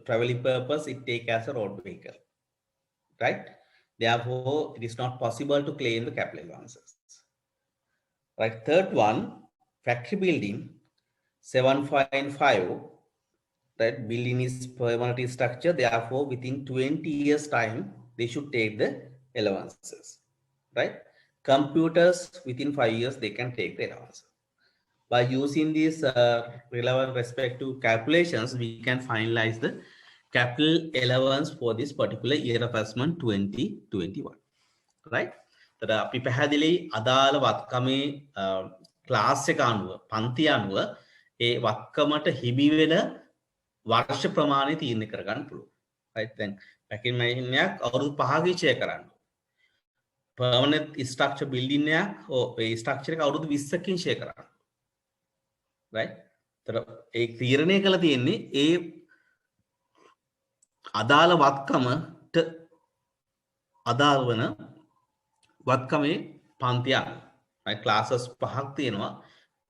traveling purpose. It take as a road vehicle, right? Therefore, it is not possible to claim the capital allowances. Right. Third one, factory building, 7.5. That building is permanent structure. Therefore, within 20 years time, they should take the allowances, right? Computers within 5 years, they can take the allowance. By using these relevant respective calculations, we can finalize the capital allowance for this particular year of assessment 2021, right? තර අපි පැහැදිලි අදාළ වත්කමේ class එක අනුව පන්ති අනුව ඒ වත්කමට හිමි වෙන වර්ෂ ප්‍රමාණය තීරණය කරගන්න පුළුවන්. right? දැන් පැකින් මැෂින් එකක් අවුරුදු 5ක ඉෂය කරන්න. permanent structure building එකක් ඒ structure එක අවුරුදු 20කින් ඉෂය කරන්න. right? තර ඒ තීරණය කළ තියෙන්නේ ඒ අදාළ වත්කමට අදාළ වන වත්කමේ පන්ති අනුව. right? classes 5ක් තියෙනවා.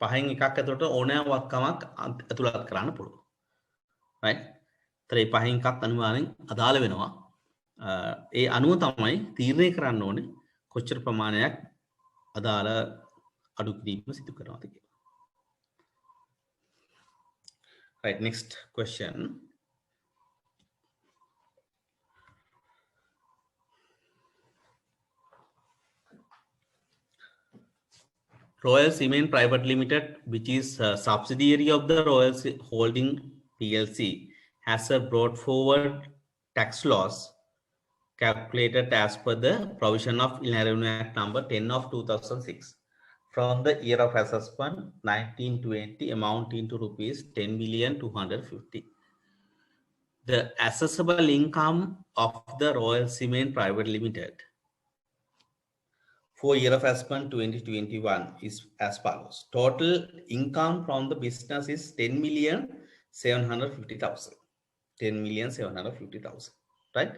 5න් එකක් ඇතුළට ඕනෑම වත්කමක් ඇතුළත් කරන්න පුළුවන්. right? තරේ 5න් එකක් අනිවාර්යෙන් අදාළ වෙනවා. ඒ අනුව තමයි තීරණය කරන්න ඕනේ කොච්චර ප්‍රමාණයක් අදාළ අඩු කිරීම සිදු කරනවද කියලා. right, next question. Royal Cement Private Limited, which is a subsidiary of the Royal Holding PLC, has a brought forward tax loss calculated as per the provision of Inland Revenue Act number 10 of 2006 from the year of assessment 1920 amounting to rupees 10,250,000. The assessable income of the Royal Cement Private Limited for year of assessment 2021 is as follows. Total income from the business is 10,750,000. 10,750,000, right?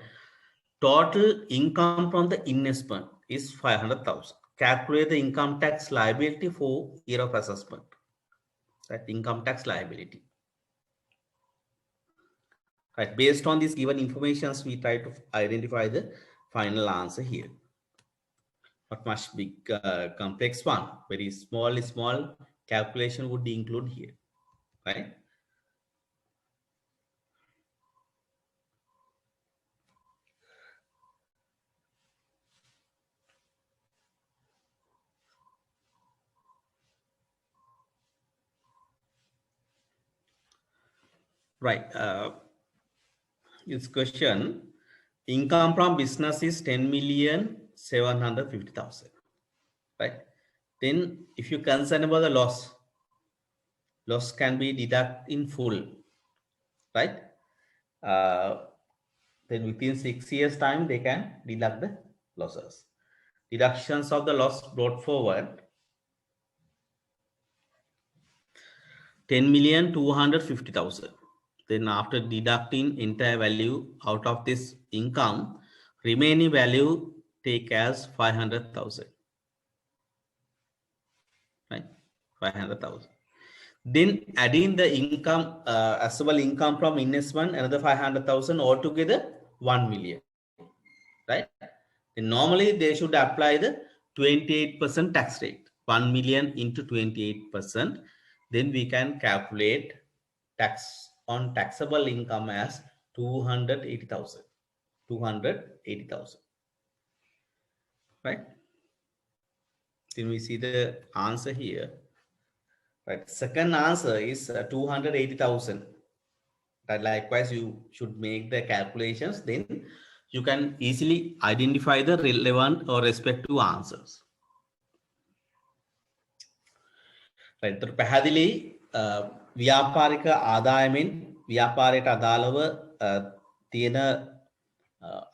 Total income from the investment is 500,000. Calculate the income tax liability for year of assessment. Right, income tax liability. Right, based on this given information, we try to identify the final answer here. Not much big complex one. Very small calculation would include here, right? Right. This question, income from business is 10,750,000, right? Then if you concern about the loss can be deducted in full, right? Then within 6 years time, they can deduct the losses. Deductions of the loss brought forward 10,250,000. Then after deducting entire value out of this income, remaining value take as 500,000, right? 500,000. Then adding the income, assessable income from investment, another 500,000, altogether 1 million, right? And normally they should apply the 28% tax rate, 1 million into 28%. Then we can calculate tax on taxable income as 280,000, 280,000, right? Then we see the answer here, right? Second answer is 280,000. That likewise you should make the calculations, then you can easily identify the relevant or respective answers. Right. පැහැදිලි ව්‍යාපාරික ආදායමෙන් ව්‍යාපාරයට අදාළව තියෙන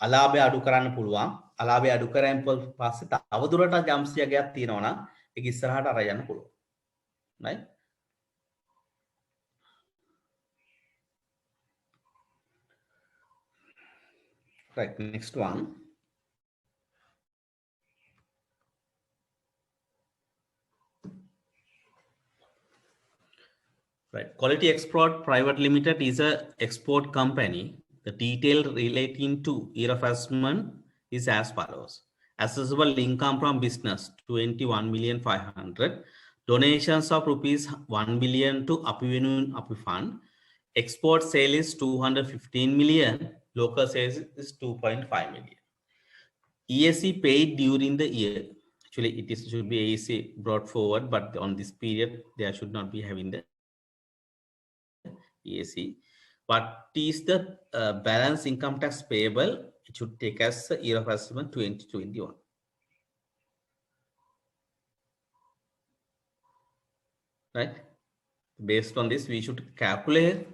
අලාභය අඩු කරන්න පුළුවන්. අලාභය අඩු කරන් පස්සේ තවදුරටත් යම්සියගයක් තියෙනවා නම් ඒක ඉස්සරහට අරගෙන යන්න පුළුවන්. Right? Right, next one. Right, Quality Export Private Limited is a export company. The detail relating to year of assessment is as follows. Assessable income from business 21,500,000. Donations of rupees 1 million to Apivenue Api Fund. Export sale is 215 million. Local sales is 2.5 million. ESC paid during the year. Actually, it is should be ESC brought forward, but on this period, there should not be having the ESC. What is the balance income tax payable? It should take as the year of assessment 2021. Right? Based on this, we should calculate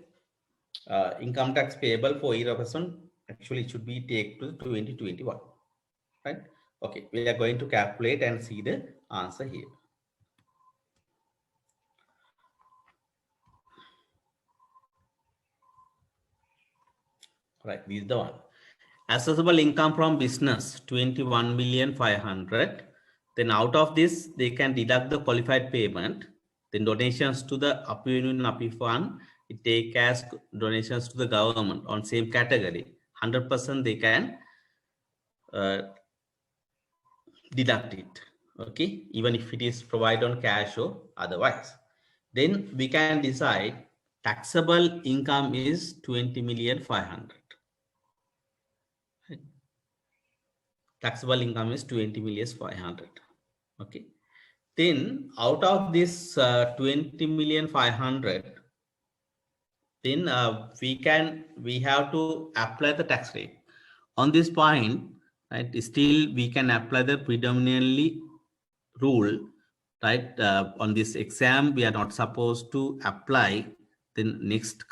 income tax payable for year of assessment. Actually, it should be take to 2021. Right? Okay, we are going to calculate and see the answer here. Right, this is the one. Assessable income from business 21,500,000. Then out of this, they can deduct the qualified payment. Then donations to the Apivenue Api Fund, it take as donations to the government on same category. 100% they can deduct it. Okay, even if it is provided on cash or otherwise. Then we can decide taxable income is 20,500,000. Taxable income is 20,500,000. Okay. Then out of this 20,500,000, then we have to apply the tax rate. On this point, right? Still we can apply the predominantly rule, right? On this exam, we are not supposed to apply the next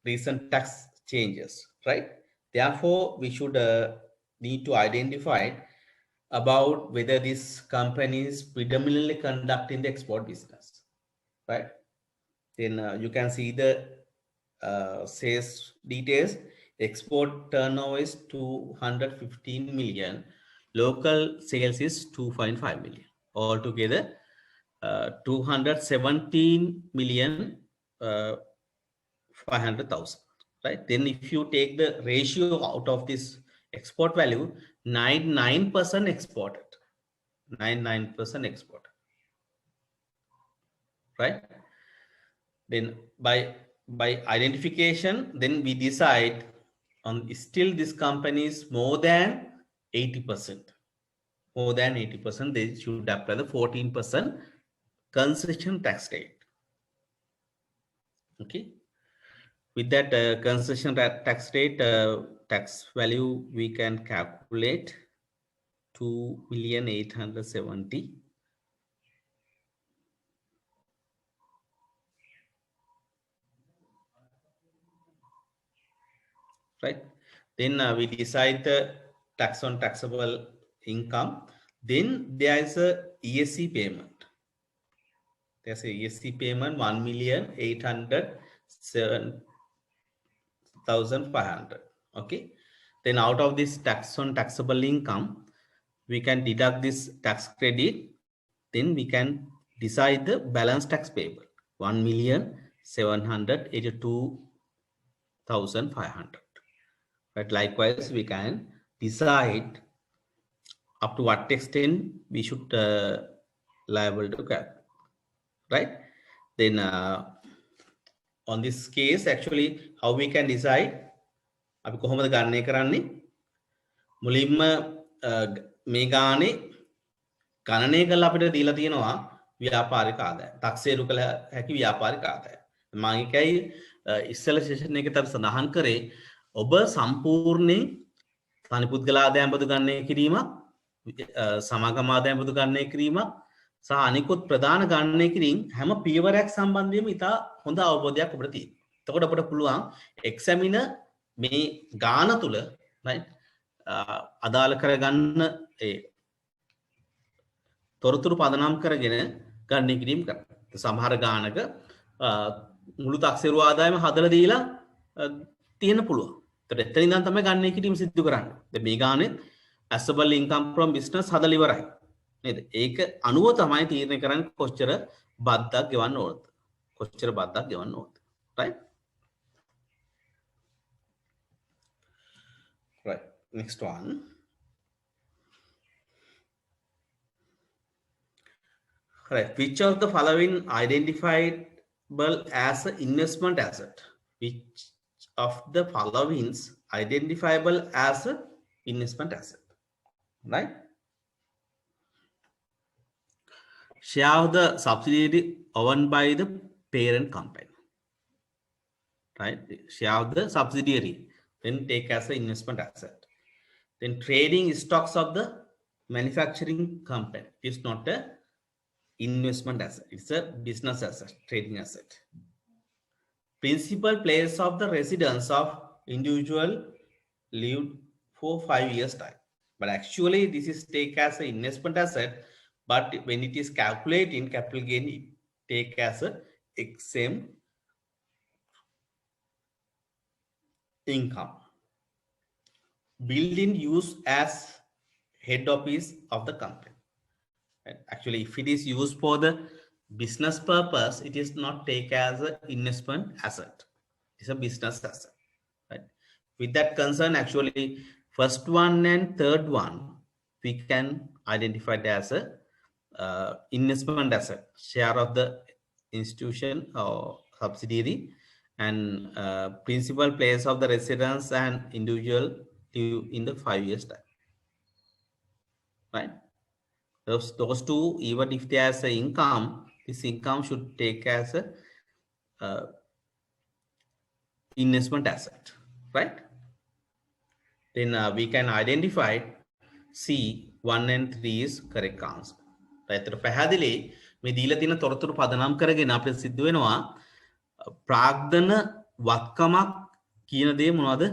recent tax changes, right? Therefore, we should need to identify about whether this company is predominantly conducting the export business, right? Then you can see the sales details. Export turnover is 215 million. Local sales is 2.5 million. Altogether, 217 million 500,000. Right? Then if you take the ratio out of this export value, 99% exported. 99% export. Right? Then by identification, then we decide on still this company is more than 80%. More than 80%, they should apply the 14% concession tax rate. Okay. With that concession tax rate, tax value, we can calculate 2,870,000. Right? Then we decide the tax on taxable income. Then there is a ESC payment. There's a ESC payment 1,807,500. Okay. Then out of this tax on taxable income, we can deduct this tax credit. Then we can decide the balance tax payable 1,782,500. But likewise, we can decide up to what extent we should liable to cap, right? Then on this case, actually, how we can decide? අපි කොහොමද ගණනය කරන්නේ? මුලින්ම මේ ගානේ ගණනය කරලා අපිට දීලා තියෙනවා ව්‍යාපාරික ආදායම. තක්සේරු කළ හැකි ව්‍යාපාරික ආදායම. මම ඒකයි ඉස්සෙල්ලා සෙෂන් එකේ තමයි සඳහන් කරේ ඔබ සම්පූර්ණයෙන් තනිපුද්ගල ආදායම් බදු ගණනය කිරීමක්, සමාගම ආදායම් බදු ගණනය කිරීමක් සහ අනිකුත් ප්‍රධාන ගණනය කිරීම හැම පියවරයක් සම්බන්ධයෙන්ම ඉතා හොඳ අවබෝධයක් ඔබට තියෙනවා. එතකොට අපිට පුළුවන් එක්සැමිනර් මේ ගාන තුල අදාළ කරගන්න ඒ තොරතුරු පදනම් කරගෙන ගණනය කිරීම කරනවා. සමහර ගානක මුළු තක්සේරු ආදායම හදලා දීලා තියෙන පුළුවන්. ඒතර එතන ඉඳන් තමයි ගණනය කිරීම සිදු කරන්නේ. දැන් මේ ගානේ assessable income from business හදලා ඉවරයි. නේද? ඒක අනුව තමයි තීරණය කරන්නේ කොච්චර බද්දක් ගෙවන්න ඕනද? කොච්චර බද්දක් ගෙවන්න ඕනද? right? Right. Next one. Right. Which of the following identifiable as an investment asset? Which of the following identifiable as an investment asset? Right. Share of the subsidiary owned by the parent company. Right. Share of the subsidiary then take as an investment asset. Then trading stocks of the manufacturing company is not a investment asset. It's a business asset, trading asset. Principal place of the residence of individual lived for 5 years time. But actually this is take as an investment asset. But when it is calculating capital gain, it take as a exempt income. Building used as head office of the company. Actually, if it is used for the business purpose, it is not take as an investment asset. It's a business asset. Right? With that concern, actually, first one and third one, we can identify it as a investment asset, share of the institution or subsidiary, and principal place of the residence and individual in the 5 years time. Right? Those two, even if there's an income, this income should take as a investment asset, right? Then we can identify C1 and 3 is correct answer. Right? පැහැදිලි මේ දීලා තියෙන තොරතුරු පදනම් කරගෙන අපිට සිද්ධ වෙනවා ප්‍රාග්ධන වත්කමක් කියන දේ මොනවද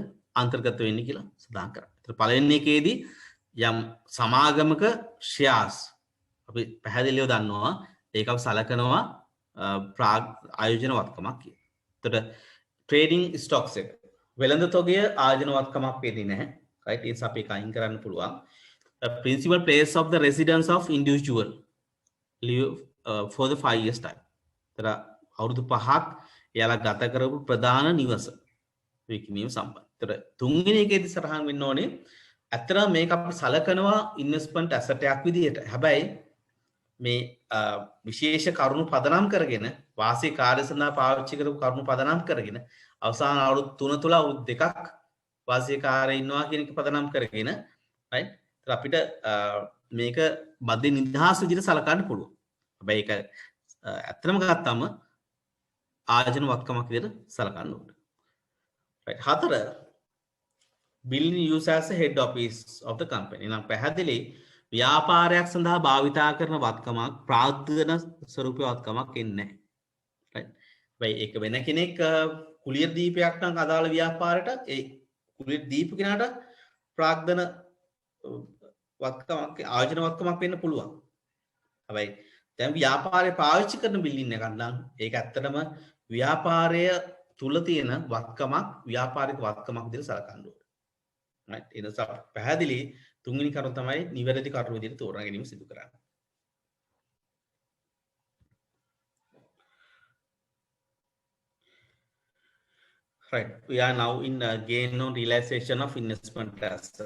අන්තර්ගත වෙන්නේ කියලා සඳහන් කරා. ඒතර පළවෙනි එකේදී යම් සමාගමක ෂෙයාර්ස් අපි පැහැදිලිව දන්නවා ඒක අපි සලකනවා ආයෝජනවත්කමක් කියලා. එතකොට ට්‍රේඩින් ස්ටොක්ස් එක වෙළඳ තොගය ආයෝජනවත්කමක් වෙන්නේ නැහැ. right? ඒ නිසා අපි ඒක අයින් කරන්න පුළුවන්. Principal place of the residence of individual live for the 5 years time. එතන අවුරුදු 5ක් එයාලා ගත කරපු ප්‍රධාන නිවස විකිණීම සම්බන්ධ. එතන තුන්වෙනි එකේදී සටහන් වෙන්න ඕනේ ඇත්තටම මේක අපි සලකනවා ඉන්වෙස්ට්මන්ට් ඇසට් එකක් විදිහට. හැබැයි මේ විශේෂ කරුණු පදනම් කරගෙන වාසිය කාර්ය සඳහා පාවිච්චි කරපු කරුණු පදනම් කරගෙන අවසාන අවුරුදු 3 තුල අවුරුදු 2ක් වාසිය කාර්යය ඉන්නවා කියන එක පදනම් කරගෙන right අපිට මේක මධ්‍ය නිදහස් විදිහට සලකන්න පුළුවන්. හැබැයි ඒක ඇත්තටම ගත්තම ආයෝජන වත්කමක් විදිහට සලකන්න ඕනේ. right 4 building use as a head office of the company. නම් පැහැදිලි ව්‍යාපාරයක් සඳහා භාවිතා කරන වත්කමක් ප්‍රාග්ධන ස්වරූපයේ වත්කමක් එන්නේ නැහැ. right හැබැයි ඒක වෙන කෙනෙක් කුලියර් දීපයක් නම් අදාළ ව්‍යාපාරයට ඒ කුලියර් දීප කෙනාට ප්‍රාග්ධන වත්කමක් ආයෝජන වත්කමක් වෙන්න පුළුවන්. හැබැයි දැන් ව්‍යාපාරය පාවිච්චි කරන බිල්ඩින් එකක් නම් ඒක ඇත්තටම ව්‍යාපාරය තුල තියෙන වත්කමක් ව්‍යාපාරික වත්කමක් විදිහට සලකන්න ඕනේ. right ඒ නිසා පැහැදිලි තුන්වෙනි කරුණ තමයි නිවැරදි කරුණ විදිහට තෝරා ගැනීම සිදු කරන්නේ. right we are now in gain on realization of investment asset.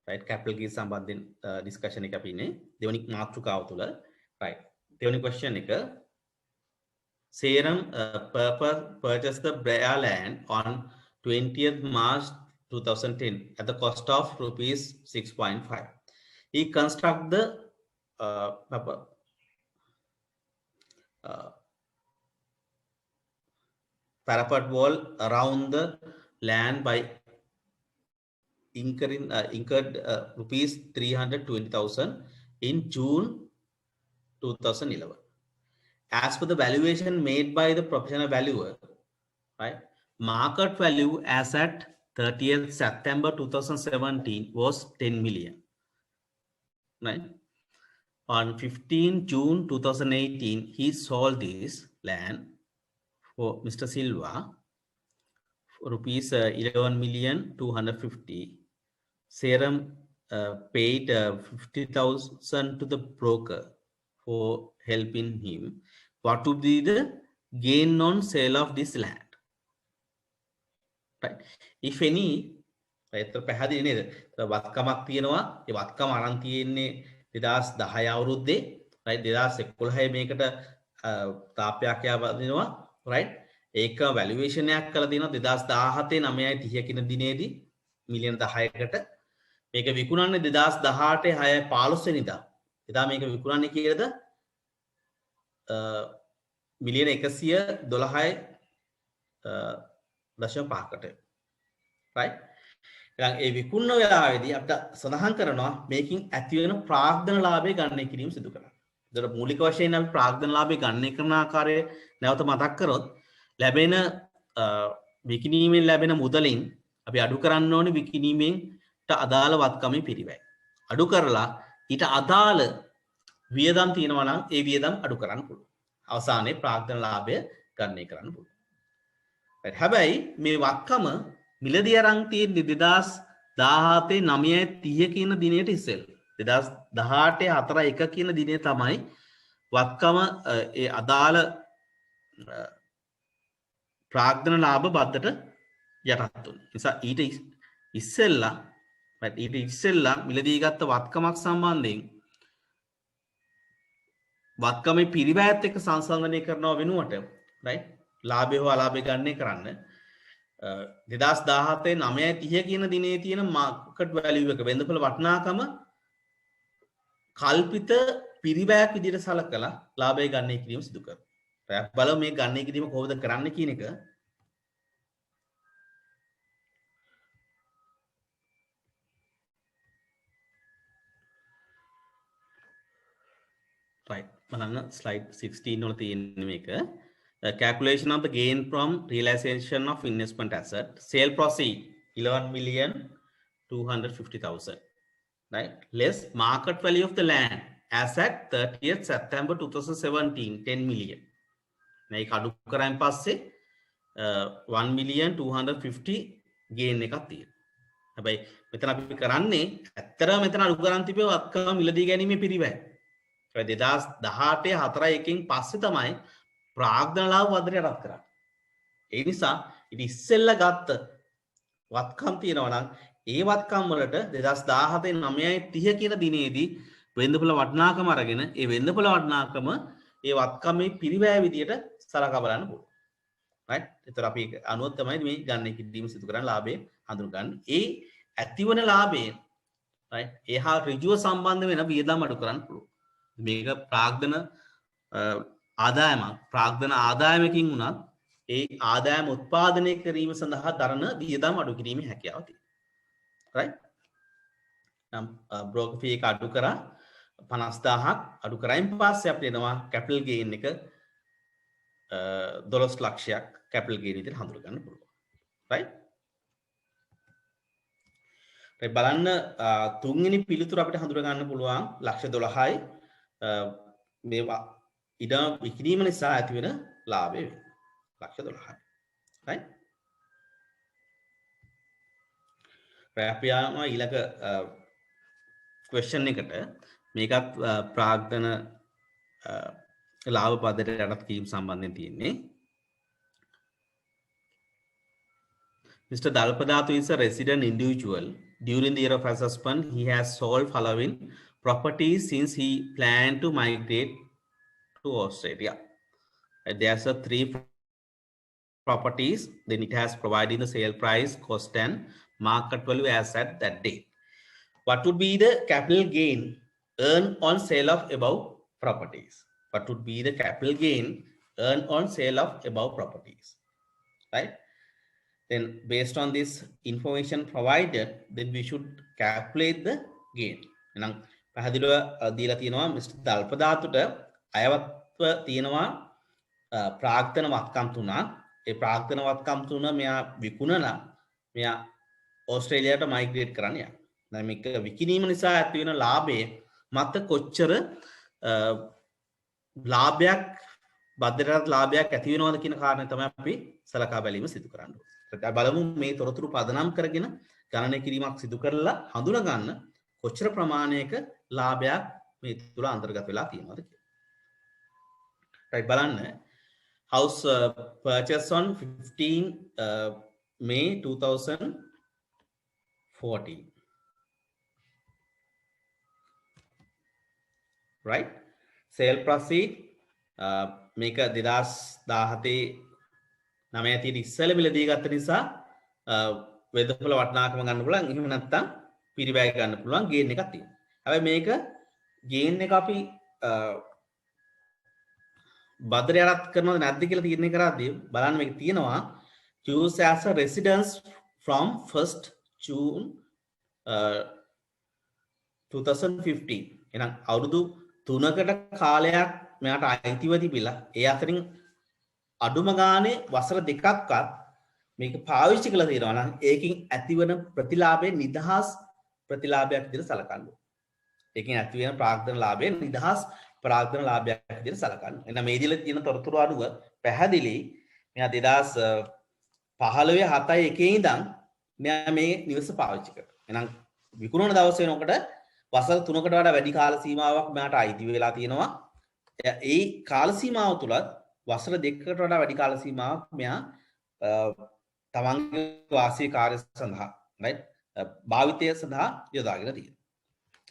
right capital gain සම්බන්ධයෙන් discussion එක අපි ඉන්නේ දෙවෙනි මාතෘකාව තුල. right දෙවෙනි question එක Serum purchased the Brea land on 20th March 2010 at the cost of rupees 6.5. He construct the parapet wall around the land by incurred rupees 320,000 in June 2011. As per the valuation made by the professional valuer, right, market value as at 30th September 2017 was 10 million. Right? On 15 June 2018, he sold this land for Mr. Silva for rupees 11,250,000. Serum paid 50,000 to the broker for helping him. What would be the gain on sale of this land? Right. If any, right, පැහැදිලි නේද? වත්කමක් තියෙනවා. ඒ වත්කම අරන් තියෙන්නේ 2010 අවුරුද්දේ. right 2011 මේකට තාප්පයක් යවදිනවා. right ඒක වැලුවේෂන් එකක් කරලා දිනවා 2017 9:30 කින දිනේදී මිලියන 10කට. මේක විකුණන්නේ 2018 6:15 වෙනිදා. එදා මේක විකුණන්නේ කීයද? මිලියන 112.5කට. right එහෙනම් ඒ විකුණන වෙලාවේදී අපිට සඳහන් කරනවා මේකින් ඇති වෙන ප්‍රාග්ධන ලාභය ගණනය කිරීම සිදු කරනවා. ඒතර මූලික වශයෙන් අපි ප්‍රාග්ධන ලාභය ගණනය කරන ආකාරය නැවත මතක් කරොත් ලැබෙන විකිණීමෙන් ලැබෙන මුදලින් අපි අඩු කරන්න ඕනේ විකිණීමෙන්ට අදාළ වත්කමේ පිරිවැය. අඩු කරලා ඊට අදාළ වියදම් තියෙනවා නම් ඒ වියදම් අඩු කරන්න පුළුවන්. අවසානයේ ප්‍රාග්ධන ලාභය ගණනය කරන්න පුළුවන්. හැබැයි මේ වත්කම මිලදී අරන් තියෙන්නේ 2017 9:30 කියන දිනේට ඉස්සෙල්ලා. 2018 4:1 කියන දිනේ තමයි වත්කම ඒ අදාළ ප්‍රාග්ධන ලාභ බද්දට යටත් වුණා. නිසා ඊට ඉස්සෙල්ලා මිලදී ගත්ත වත්කමක් සම්බන්ධයෙන් වත්කමේ පිරිවැයත් එක්ක සංසන්දනය කරනව වෙනුවට right ලාභය හෝ අලාභය ගණනය කරන්න 2017 9:30 කියන දිනේ තියෙන මාකට් වැලියු එක වෙළඳපොළ වටිනාකම කල්පිත පිරිවැයක් විදිහට සලකලා ලාභය ගණනය කිරීම සිදු කරනවා. බලමු මේ ගණනය කිරීම කොහොමද කරන්න කියන එක. right බලන්න slide 16 වල තියෙන මේක. Calculation of the gain from realization of investment asset. Sale proceed 11,250,000. right? Less market value of the land as at 30th September 2017, 10 million. මේක අඩු කරායින් පස්සේ 1,250,000 ගේන් එකක් තියෙනවා. හැබැයි මෙතන අපි කරන්නේ ඇත්තටම මෙතන අඩු කරන් තිබේ වත්කම මිලදී ගැනීමේ පිරිවැය. ඒ 2018 4/1 පස්සේ තමයි ප්‍රාග්ධන ලාභ වදරේ රත් කරන්නේ. ඒ නිසා ඉතින් ඉස්සෙල්ලා ගත්ත වත්කම් තියෙනවා නම් ඒ වත්කම් වලට 2017 9:30 කියන දිනේදී වෙළඳපොළ වටිනාකම අරගෙන ඒ වෙළඳපොළ වටිනාකම ඒ වත්කමේ පිරිවැය විදියට සලකා බලන්න පුළුවන්. right? ඒතර අපි අනුව තමයි මේ ගන්න කිරීම සිදු කරන ලාභය හඳුනගන්නේ. ඒ ඇතිවන ලාභයෙන් right? ඒ හා ඍජුව සම්බන්ධ වෙන වියදම් අඩු කරන්න පුළුවන්. මේක ප්‍රාග්ධන ආදායමක්. ප්‍රාග්ධන ආදායමකින් උනත් ඒ ආදායම උත්පාදනය කිරීම සඳහා දරන වියදම් අඩු කිරීමේ හැකියාව තියෙනවා. right? නම් බ්‍රෝකර් ෆී එක අඩු කරා 50,000ක් අඩු කරයින් පස්සේ අපිට එනවා කැපිටල් ගේන් එක 12 ලක්ෂයක් කැපිටල් ගේන් විදිහට හඳුනා ගන්න පුළුවන්. right? ඒ බලන්න තුන්වෙනි පිළිතුර අපිට හඳුනා ගන්න පුළුවන් 12,00,000යි මේවා ඉඩම් විකිණීම නිසා ඇති වෙන ලාභය 12,00,000යි. right? අපි යනවා ඊළඟ question එකට. මේකත් ප්‍රාග්ධන ලාභ පදයට යටත් කිරීම සම්බන්ධයෙන් තියෙන්නේ. Mr. Dalpadatu is a resident individual. During the year of assessment, he has sold following properties since he planned to migrate to Australia. There's a 3 properties. Then it has provided the sale price, cost and market value as at that date. What would be the capital gain earned on sale of above properties? What would be the capital gain earned on sale of above properties? Right? Then based on this information provided, then we should calculate the gain. එහෙනම් පැහැදිලිව දීලා තියෙනවා mister දල්පදාතුට අයවත්ව තියෙනවා ප්‍රාග්ධන වත්කම් තුනක්. ඒ ප්‍රාග්ධන වත්කම් තුන මෙයා විකුණලා මෙයා ඕස්ට්‍රේලියාවට migrate කරන්න යනවා. දැන් මේක විකිණීම නිසා ඇති වෙන ලාභය මත කොච්චර ලාභයක් බද්දරට ලාභයක් ඇති වෙනවද කියන කාරණය තමයි අපි සලකා බැලීම සිදු කරන්න ඕනේ. බලමු මේ තොරතුරු පදනම් කරගෙන ගණනය කිරීමක් සිදු කරලා හඳුනා ගන්න කොච්චර ප්‍රමාණයක ලාභයක් මේ තුල අන්තර්ගත වෙලා තියෙනවද කියලා. right බලන්න house purchase on 15 May 2014. right? Sale proceed මේක 2017 9 ඉස්සෙල්ලා මිලදී ගත්ත නිසා වෙළඳපොළ වටිනාකම ගන්න පුළුවන්. එහෙම නැත්නම් පිරිවැය ගන්න පුළුවන් ගේන් එකක් තියෙනවා. හැබැයි මේක ගේන් එක අපි බදරේ අරත් කරනවද නැද්ද කියලා තීරණය කරද්දී බලන්න මේක තියෙනවා choose as a residence from 1st June 2015. එහෙනම් අවුරුදු 3කට කාලයක් මෙයාට අයිතිව තිබිලා ඒ අතරින් අඩුම ගානේ වසර 2ක්වත් මේක පාවිච්චි කරලා තියෙනවා නම් ඒකින් ඇතිවන ප්‍රතිලාභයේ නිදහස් ප්‍රතිලාභයක් විදිහට සලකන්න ඕනේ. ඒකෙන් ඇතිවෙන ප්‍රාග්ධන ලාභයේ නිදහස් ප්‍රාග්ධන ලාභයක් විදිහට සලකන්න. එහෙනම් මේ ඉදිරියේ තියෙන තොරතුරු අනුව පැහැදිලි මෙයා 2015 7/1 ඉඳන් මෙයා මේ නිවස පාවිච්චි කරනවා. එහෙනම් විකුණන දවස් වෙනකොට වසර 3කට වඩා වැඩි කාල සීමාවක් මෙයාට අයිති වෙලා තියෙනවා. ඒ කාල සීමාව තුලත් වසර 2කට වඩා වැඩි කාල සීමාවක් මෙයා තමන්ගේ වාසිය කාර්ය සඳහා right භාවිතය සඳහා යොදාගෙන තියෙනවා.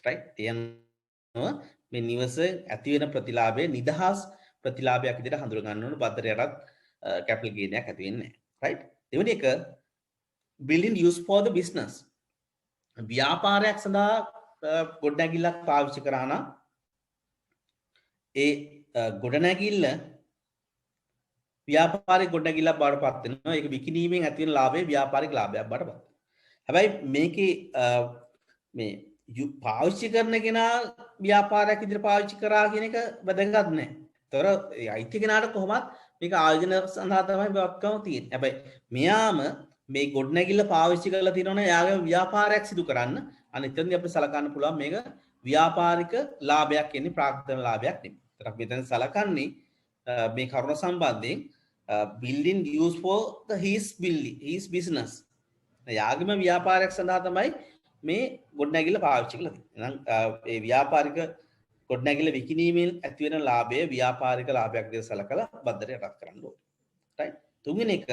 right එයන්ව මේ නිවස ඇති වෙන ප්‍රතිලාභයේ නිදහස් ප්‍රතිලාභයක් විදිහට හඳුනා ගන්න ඕන. බද්දරයටත් කැපිටල් ගේන් එකක් ඇති වෙන්නේ නැහැ. right දෙවෙනි එක building used for the business. ව්‍යාපාරයක් සඳහා ගොඩනැගිල්ලක් පාවිච්චි කරා නම් ඒ ගොඩනැගිල්ල ව්‍යාපාරික ගොඩනැගිල්ලක් බවට පත් වෙනවා. ඒක විකිණීමෙන් ඇති වෙන ලාභය ව්‍යාපාරික ලාභයක් බවට පත් වෙනවා. හැබැයි මේකේ මේ පාවිච්චි කරන කෙනා ව්‍යාපාරයක් විදිහට පාවිච්චි කරා කියන එක වැදගත් නැහැ. ඒතර අයිති කෙනාට කොහොමත් මේක ආයෝජන සඳහා තමයි වත්කම තියෙන්නේ. හැබැයි මෙයාම මේ ගොඩනැගිල්ල පාවිච්චි කරලා තියෙනවනේ එයාගේ ව්‍යාපාරයක් සිදු කරන්න අනිතෙන්දී අපිට සලකන්න පුළුවන් මේක ව්‍යාපාරික ලාභයක් කියන්නේ ප්‍රාග්ධන ලාභයක් නෙමෙයි. ඒතර අපි මෙතන සලකන්නේ මේ කරුණ සම්බන්ධයෙන් building used for the his business. යාගම ව්‍යාපාරයක් සඳහා තමයි මේ ගොඩනැගිල්ල පාවිච්චි කරලා තියෙන්නේ. එහෙනම් ඒ ව්‍යාපාරික ගොඩනැගිල්ල විකිණීමෙන් ඇතිවෙන ලාභය ව්‍යාපාරික ලාභයක් විදිහට සලකලා බද්දට යටත් කරන්න ඕනේ. right? තුන්වෙනි එක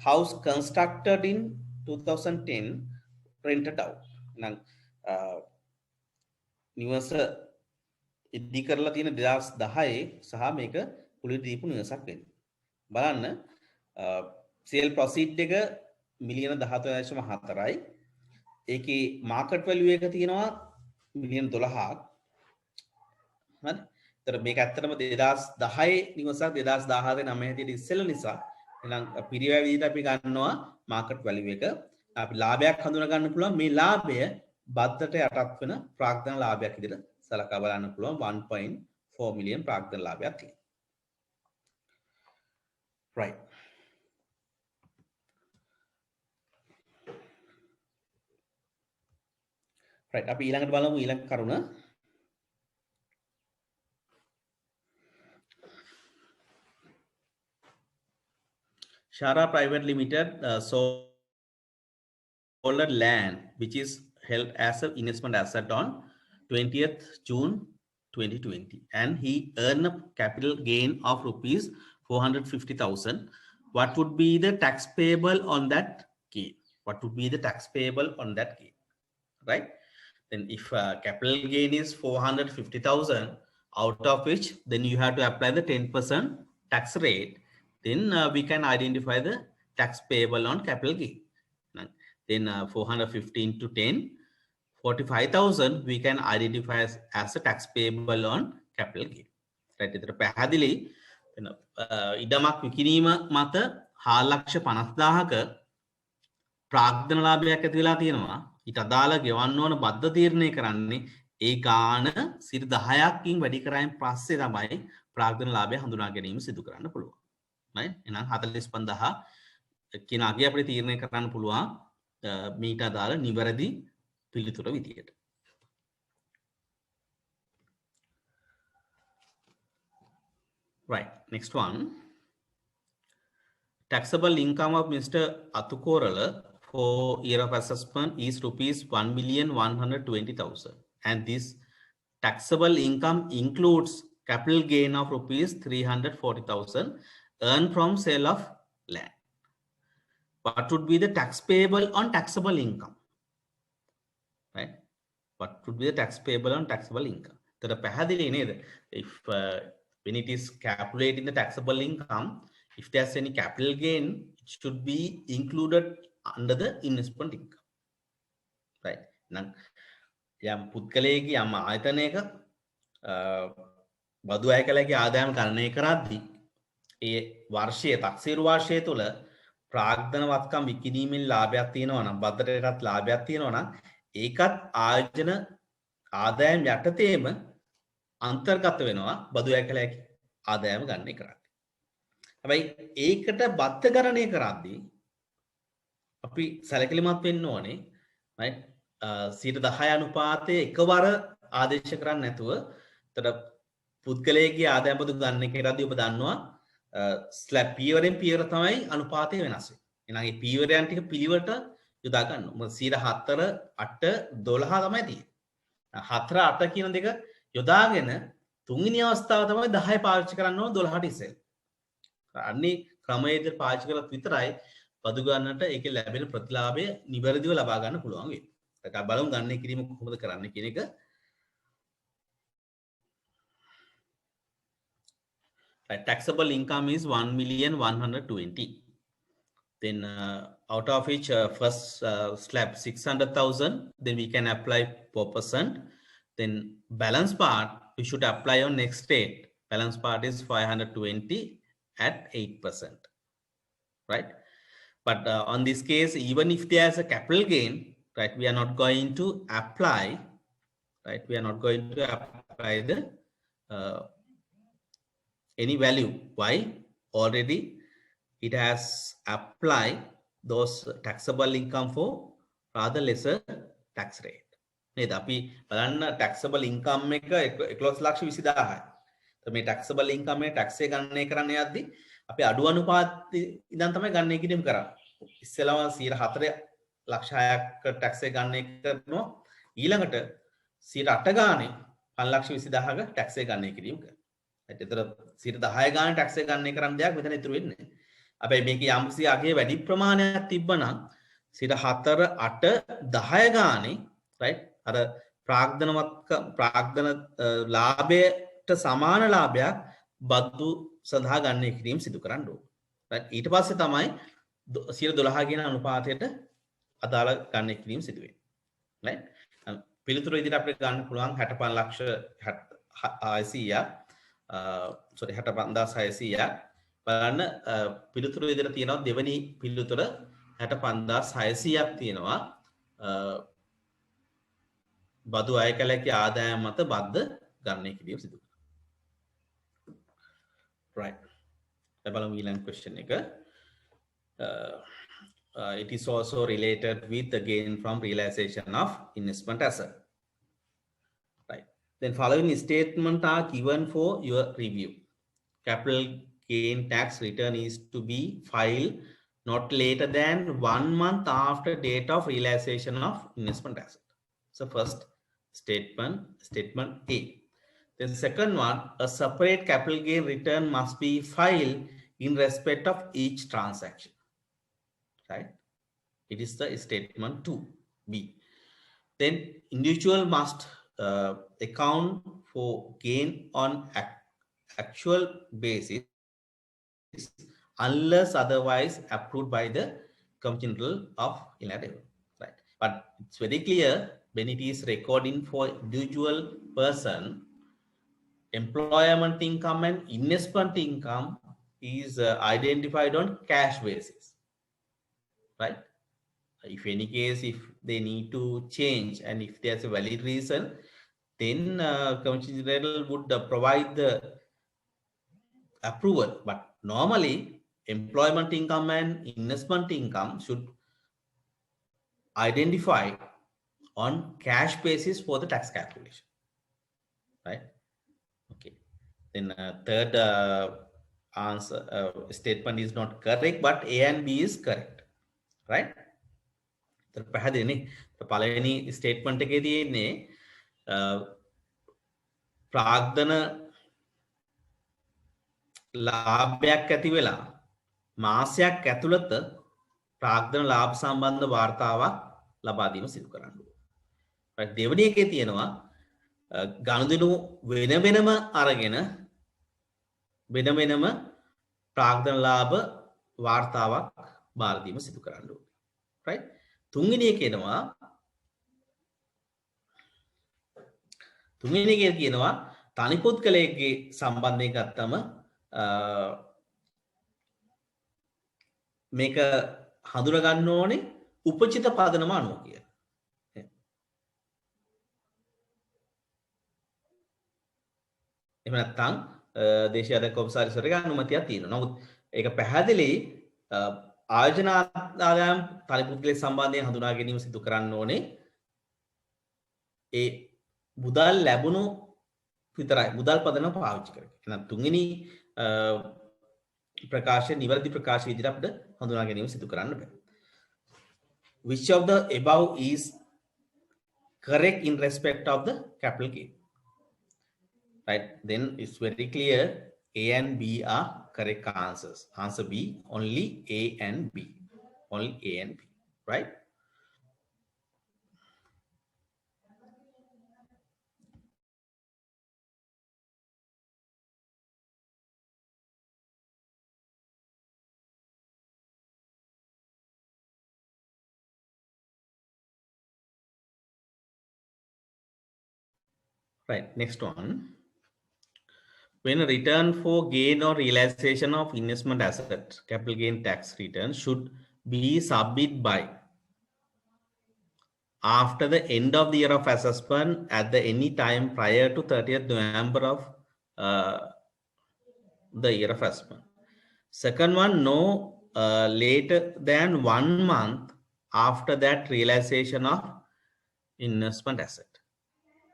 house constructed in 2010 rented out. එහෙනම් නිවස ඉදි කරලා තියෙන 2010 සහ මේක කුලියට දීපු නිවසක් වෙන්නේ. බලන්න සේල් ප්‍රොසීඩ් එක මිලියන 17.4යි. ඒකේ මාකට් වැලියු එක තියෙනවා මිලියන 12ක්. හරි. ඒතර මේක ඇත්තටම 2010 නිවසක් 2017 9 හැටියට ඉස්සෙල්ලා නිසා එහෙනම් පිරිවැය විදිහට අපි ගන්නවා මාකට් වැලියු එක. අපි ලාභයක් හඳුනා ගන්න පුළුවන් මේ ලාභය බද්දට යටත් වෙන ප්‍රාග්ධන ලාභයක් විදිහට සලකා බලන්න පුළුවන් 1.4 මිලියන් ප්‍රාග්ධන ලාභයක් තියෙනවා. right. right. අපි ඊළඟට බලමු ඊළඟ කරුණ. Shara Private Limited sold land which is held as an investment asset on 20th June 2020 and he earned a capital gain of rupees 450,000. What would be the tax payable on that gain? What would be the tax payable on that gain? Right? Then if capital gain is 450,000, out of which then you have to apply the 10% tax rate, then we can identify the tax payable on capital gain. Then 415 to 10, 45,000 we can identify as a tax payable on capital gain. Right? ඉතර පැහැදිලි ඉඩමක් විකිණීම මත 4,50,000ක ප්‍රාග්ධන ලාභයක් ඇති වෙලා තියෙනවා. ඊට අදාළ ගෙවන්න ඕන බද්ද තීරණය කරන්නේ ඒ ගාණ 10%කින් වැඩි කරායින් පස්සේ තමයි ප්‍රාග්ධන ලාභය හඳුනා ගැනීම සිදු කරන්න පුළුවන්. right? එහෙනම් 45,000 කියන අගය අපිට තීරණය කරන්න පුළුවන් මීට අදාළ නිවැරදි පිළිතුර විදියට. right. Next one. Taxable income of Mr. Athukorala for year of assessment is rupees 1,120,000 and this taxable income includes capital gain of rupees 340,000 earned from sale of land. What would be the tax payable on taxable income? Right? What would be the tax payable on taxable income? So පැහැදිලි නේද? If when it is calculating the taxable income, if there's any capital gain, it should be included under the investment income. Right? Now, යම් පුද්ගලයෙක්ගේ යම් ආයතනයක බදු අය කළගේ ආදායම් ගණනය කරද්දී ඒ වර්ෂයේ තක්සේරු වර්ෂය තුළ ප්‍රාග්ධන වත්කම් විකිණීමෙන් ලාභයක් තියෙනවා නම් බද්දටත් ලාභයක් තියෙනවා නම් ඒකත් ආයෝජන ආදායම් යටතේම අන්තර්ගත වෙනවා බදු අය කළගේ ආදායම ගණනය කරද්දී. හැබැයි ඒකට බද්ද ගණනය කරද්දී අපි සැලකිලිමත් වෙන්න ඕනේ. right? 10% අනුපාතය එකවර ආදේශ කරන්නේ නැතුව එතකොට පුද්ගලයෙක්ගේ ආදායම් බදු ගණනය කරද්දී ඔබ දන්නවා ස්ලැබ් පියවරෙන් පියවර තමයි අනුපාතය වෙනස් වෙන්නේ. එහෙනම් මේ පියවරයන් ටික පිළිවෙලට යොදා ගන්න. මොකද 4 8 12 තමයි තියෙන්නේ. 4 8 කියන දෙක යොදාගෙන තුන්වෙනි අවස්ථාව තමයි 10 පාවිච්චි කරන්න ඕන 12ට ඉස්සෙල්. අන්නේ ක්‍රමයේද පාවිච්චි කළත් විතරයි බදු ගන්නට ඒකේ ලැබෙන ප්‍රතිලාභය නිවැරදිව ලබා ගන්න පුළුවන් වෙන්නේ. ඒක බලමු ගණනය කිරීම කොහොමද කරන්න කියන එක. Right, taxable income is 1,120,000. Then out of which first slab 600,000, then we can apply 4%. Then balance part we should apply on next date. Balance part is 520 at 8%. Right? But on this case, even if there's a capital gain, right, we are not going to apply, right? We are not going to apply the any value. Why? Already it has applied those taxable income for rather lesser tax rate. නේද? අපි බලන්න taxable income එක 11,20,000යි. මේ taxable income එක tax එක ගණනය කරන්න යද්දි අපි අඩු අනුපාත ඉඳන් තමයි ගණනය කිරීම කරන්නේ. ඉස්සෙල්ලාම 4,06,000ක tax එක ගණනය කරනවා. ඊළඟට 8 ගානේ 5,20,000ක tax එක ගණනය කිරීම කරනවා. එතකොට 10 ගානේ tax එක ගණනය කරන්න දෙයක් මෙතන ඉතුරු වෙන්නේ නැහැ. හැබැයි මේක යම්කිසි අගේ වැඩි ප්‍රමාණයක් තිබ්බනම් 4 8 10 ගානේ right අර ප්‍රාග්ධන ලාභයට සමාන ලාභයක් බදු සඳහා ගණනය කිරීම සිදු කරන්න ඕන. right ඊට පස්සේ තමයි 12 කියන අනුපාතයට අදාළ ගණනය කිරීම සිදු වෙන්නේ. right පිළිතුරු විදිහට අපිට ගන්න පුළුවන් 65,600ක් sorry 65,600ක් බලන්න පිළිතුරු විදිහට තියෙනවා දෙවෙනි පිළිතුර 65,600ක් තියෙනවා බදු අය කලකේ ආදායම් මත බද්ද ගණනය කිරීම සිදු කරනවා. right බලමු ඊළඟ question එක. It is also related with the gain from realization of investment asset. Right. Then following statement are given for your review. Capital gain tax return is to be filed not later than 1 month after date of realization of investment asset. So first statement A. Then second one, a separate capital gain return must be filed in respect of each transaction. Right? It is the statement 2B. Then individual must account for gain on actual basis unless otherwise approved by the Committee General of Inland Revenue. Right? But it's very clear when it is recording for individual person, employment income and investment income is identified on cash basis. Right? If any case, if they need to change and if there's a valid reason, then Committee General would provide the approval. But normally, employment income and investment income should identify on cash basis for the tax calculation. Right? Okay. Then third answer statement is not correct, but A and B is correct. Right? පැහැදිලිනේ. පළවෙනි statement එකේ තියෙන්නේ ප්‍රාග්ධන ලාභයක් ඇති වෙලා මාසයක් ඇතුළත ප්‍රාග්ධන ලාභ සම්බන්ධ වාර්තාවක් ලබා දීම සිදු කරන්න ඕනේ. right දෙවෙනි එකේ තියෙනවා ගනුදෙනු වෙන වෙනම අරගෙන වෙන වෙනම ප්‍රාග්ධන ලාභ වාර්තාවක් බාර දීම සිදු කරන්න ඕනේ. right තුන්වෙනි එකේ කියනවා තනි පුද්ගලයෙක්ගේ සම්බන්ධයෙන් ගත්තම මේක හඳුනා ගන්න ඕනේ උපචිත පදනම අනුව කියලා. එහෙම නැත්නම් දේශීය ආදායම් කොමසාරිස්වරගේ අනුමැතියක් තියෙනවා. නමුත් ඒක පැහැදිලි ආයෝජන ආදායම් තනි පුද්ගලයෙක් සම්බන්ධයෙන් හඳුනා ගැනීම සිදු කරන්න ඕනේ ඒ මුදල් ලැබුණු විතරයි මුදල් පදනම පාවිච්චි කරගෙන. එහෙනම් තුන්වෙනි ප්‍රකාශය නිවැරදි ප්‍රකාශ විදිහට අපිට හඳුනා ගැනීම සිදු කරන්න බෑ. Which of the above is correct in respect of the capital gain? Right, then it's very clear A and B are correct answers. Answer B, only A and B. Only A and B, right? Right, next one. When a return for gain or realization of investment asset, capital gain tax return should be submitted by after the end of the year of assessment at the any time prior to 30th November of the year of assessment. Second one, no later than 1 month after that realization of investment asset.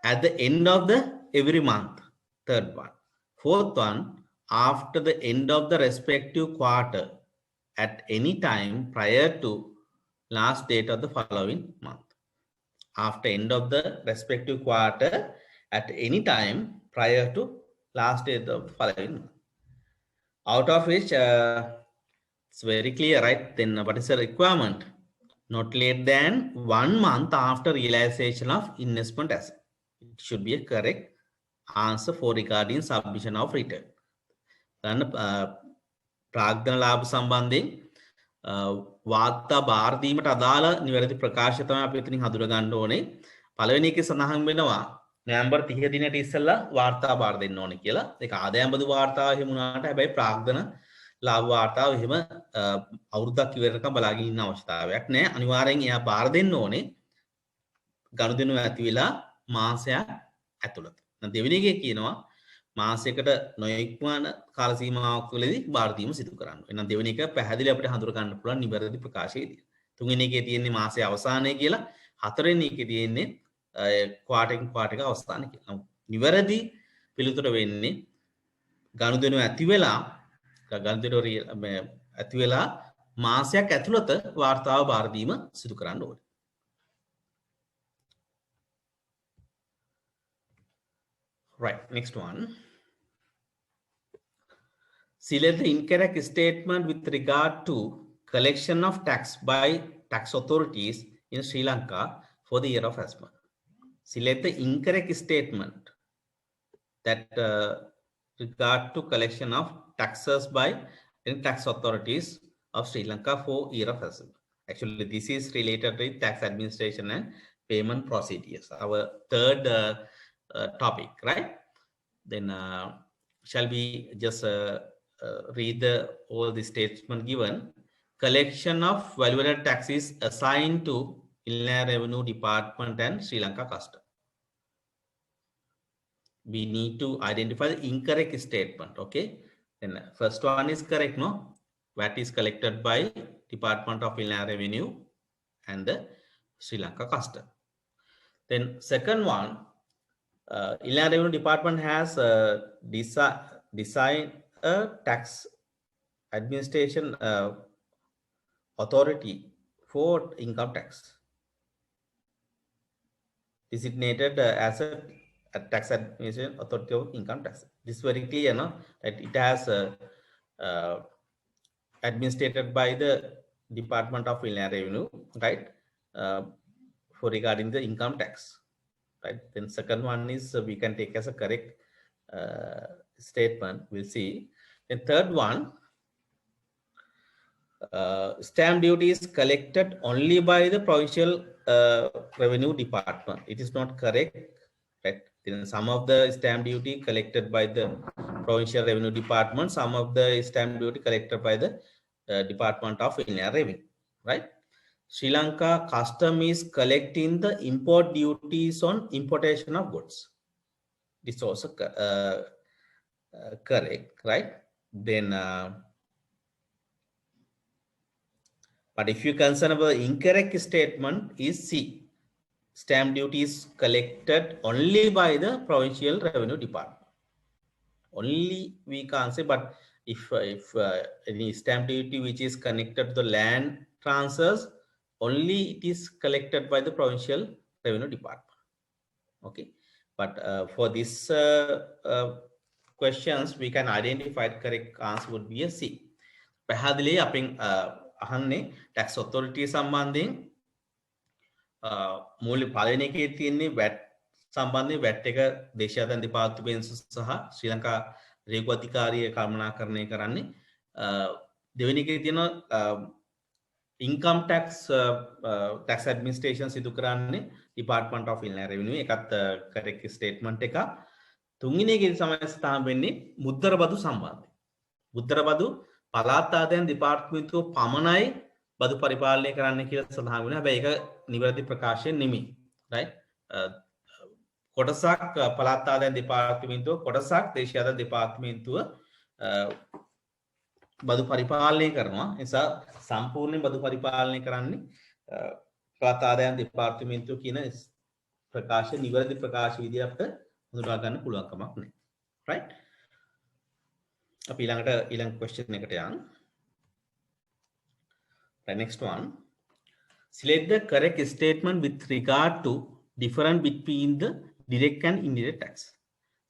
At the end of the every month, third one. Fourth one, after the end of the respective quarter, at any time prior to last date of the following month. After end of the respective quarter, at any time prior to last date of the following month. Out of which, it's very clear, right? Then what is the requirement? Not later than 1 month after realization of investment asset. It should be a correct answer for regarding submission of return. Then ප්‍රාග්ධන ලාභ සම්බන්ධයෙන් වාර්තා බාර දීමට අදාළ නිවැරදි ප්‍රකාශය තමයි අපි එතනින් හඳුනා ගන්න ඕනේ. පළවෙනි එකේ සඳහන් වෙනවා නොවැම්බර් 30 දිනට ඉස්සෙල්ලා වාර්තා බාර දෙන්න ඕනේ කියලා. ඒක ආදායම් බදු වාර්තාව එහෙම වුණාට හැබැයි ප්‍රාග්ධන ලාභ වාර්තාව එහෙම අවුරුද්දක් ඉවරනකම් බලාගෙන ඉන්න අවශ්‍යතාවයක් නැහැ. අනිවාර්යෙන් එයා බාර දෙන්න ඕනේ ගනුදෙනු ඇති වෙලා මාසයක් ඇතුළත. දෙවෙනි එකේ කියනවා මාසයකට නොයෙක්වන කාල සීමාවක් තුළදී බාර දීම සිදු කරන්න. එහෙනම් දෙවෙනි එක පැහැදිලි අපිට හඳුනා ගන්න පුළුවන් නිවැරදි ප්‍රකාශයේදී. තුන්වෙනි එකේ තියෙන්නේ මාසයේ අවසානයේ කියලා. හතරවෙනි එකේ තියෙන්නේ ක්වාටර් එක අවසානයේ කියලා. නිවැරදි පිළිතුර වෙන්නේ ගනුදෙනු ඇති වෙලා මාසයක් ඇතුළත වාර්තාව බාර දීම සිදු කරන්න ඕනේ. Right, next one. Select the incorrect statement with regard to collection of tax by tax authorities in Sri Lanka for the year of assessment. Select the incorrect statement that regard to collection of taxes by tax authorities of Sri Lanka for year of assessment. Actually, this is related to tax administration and payment procedures. Our third topic, right? Then shall we just read all the statement given? Collection of value-added tax is assigned to Inland Revenue Department and Sri Lanka Customs. We need to identify the incorrect statement. Okay, then first one is correct, no? VAT is collected by Department of Inland Revenue and the Sri Lanka Customs. Then second one, Inland Revenue Department has designed a tax administration authority for income tax, designated as a tax administration authority of income tax. This is very clear, no? That it has administered by the Department of Inland Revenue, right? For regarding the income tax. Right. Then second one is we can take as a correct statement. We'll see. Then third one, stamp duty is collected only by the provincial revenue department. It is not correct. Right. Then some of the stamp duty collected by the provincial revenue department. Some of the stamp duty collected by the Department of Inland Revenue. Right. Sri Lanka Customs is collecting the import duties on importation of goods. This is also correct, right? Then, but if you consider the incorrect statement is C. Stamp duty is collected only by the provincial revenue department. Only we can't say, but if any stamp duty which is connected to the land transfers, only it is collected by the provincial revenue department. Okay, but for this questions we can identify the correct answer would be a C. පැහැදිලි අපෙන් අහන්නේ tax authority සම්බන්ධයෙන් මූලික පළවෙනි එකේ තියෙන්නේ VAT සම්බන්ධයෙන් VAT එක දේශීය ආදායම් දෙපාර්තමේන්තුව සහ ශ්‍රී ලංකා රේගු අධිකාරිය කළමනාකරණය කරන්නේ. දෙවෙනි එකේ තියෙනවා income tax tax administration සිදු කරන්නේ Department of Inland Revenue. එකත් correct statement එකක්. තුන්වෙනි එකේ තමයි ස්ථාන වෙන්නේ මුද්දර බදු සම්බන්ධයෙන්. මුද්දර බදු පළාත් ආදායම් දෙපාර්තමේන්තුව පමණයි බදු පරිපාලනය කරන්න කියලා සඳහන් වෙනවා. හැබැයි ඒක නිවැරදි ප්‍රකාශය නෙමෙයි. right? කොටසක් පළාත් ආදායම් දෙපාර්තමේන්තුව, කොටසක් දේශීය ආදායම් දෙපාර්තමේන්තුව බදු පරිපාලනය කරනවා. නිසා සම්පූර්ණයෙන් බදු පරිපාලනය කරන්නේ පළාත් ආදායම් දෙපාර්තමේන්තුව කියන ප්‍රකාශ නිවැරදි ප්‍රකාශ විදිය අපිට හඳුනා ගන්න පුළුවන් කමක් නැහැ. right? අපි ඊළඟ question එකට යන්න. right, next one. Select the correct statement with regard to difference between the direct and indirect tax.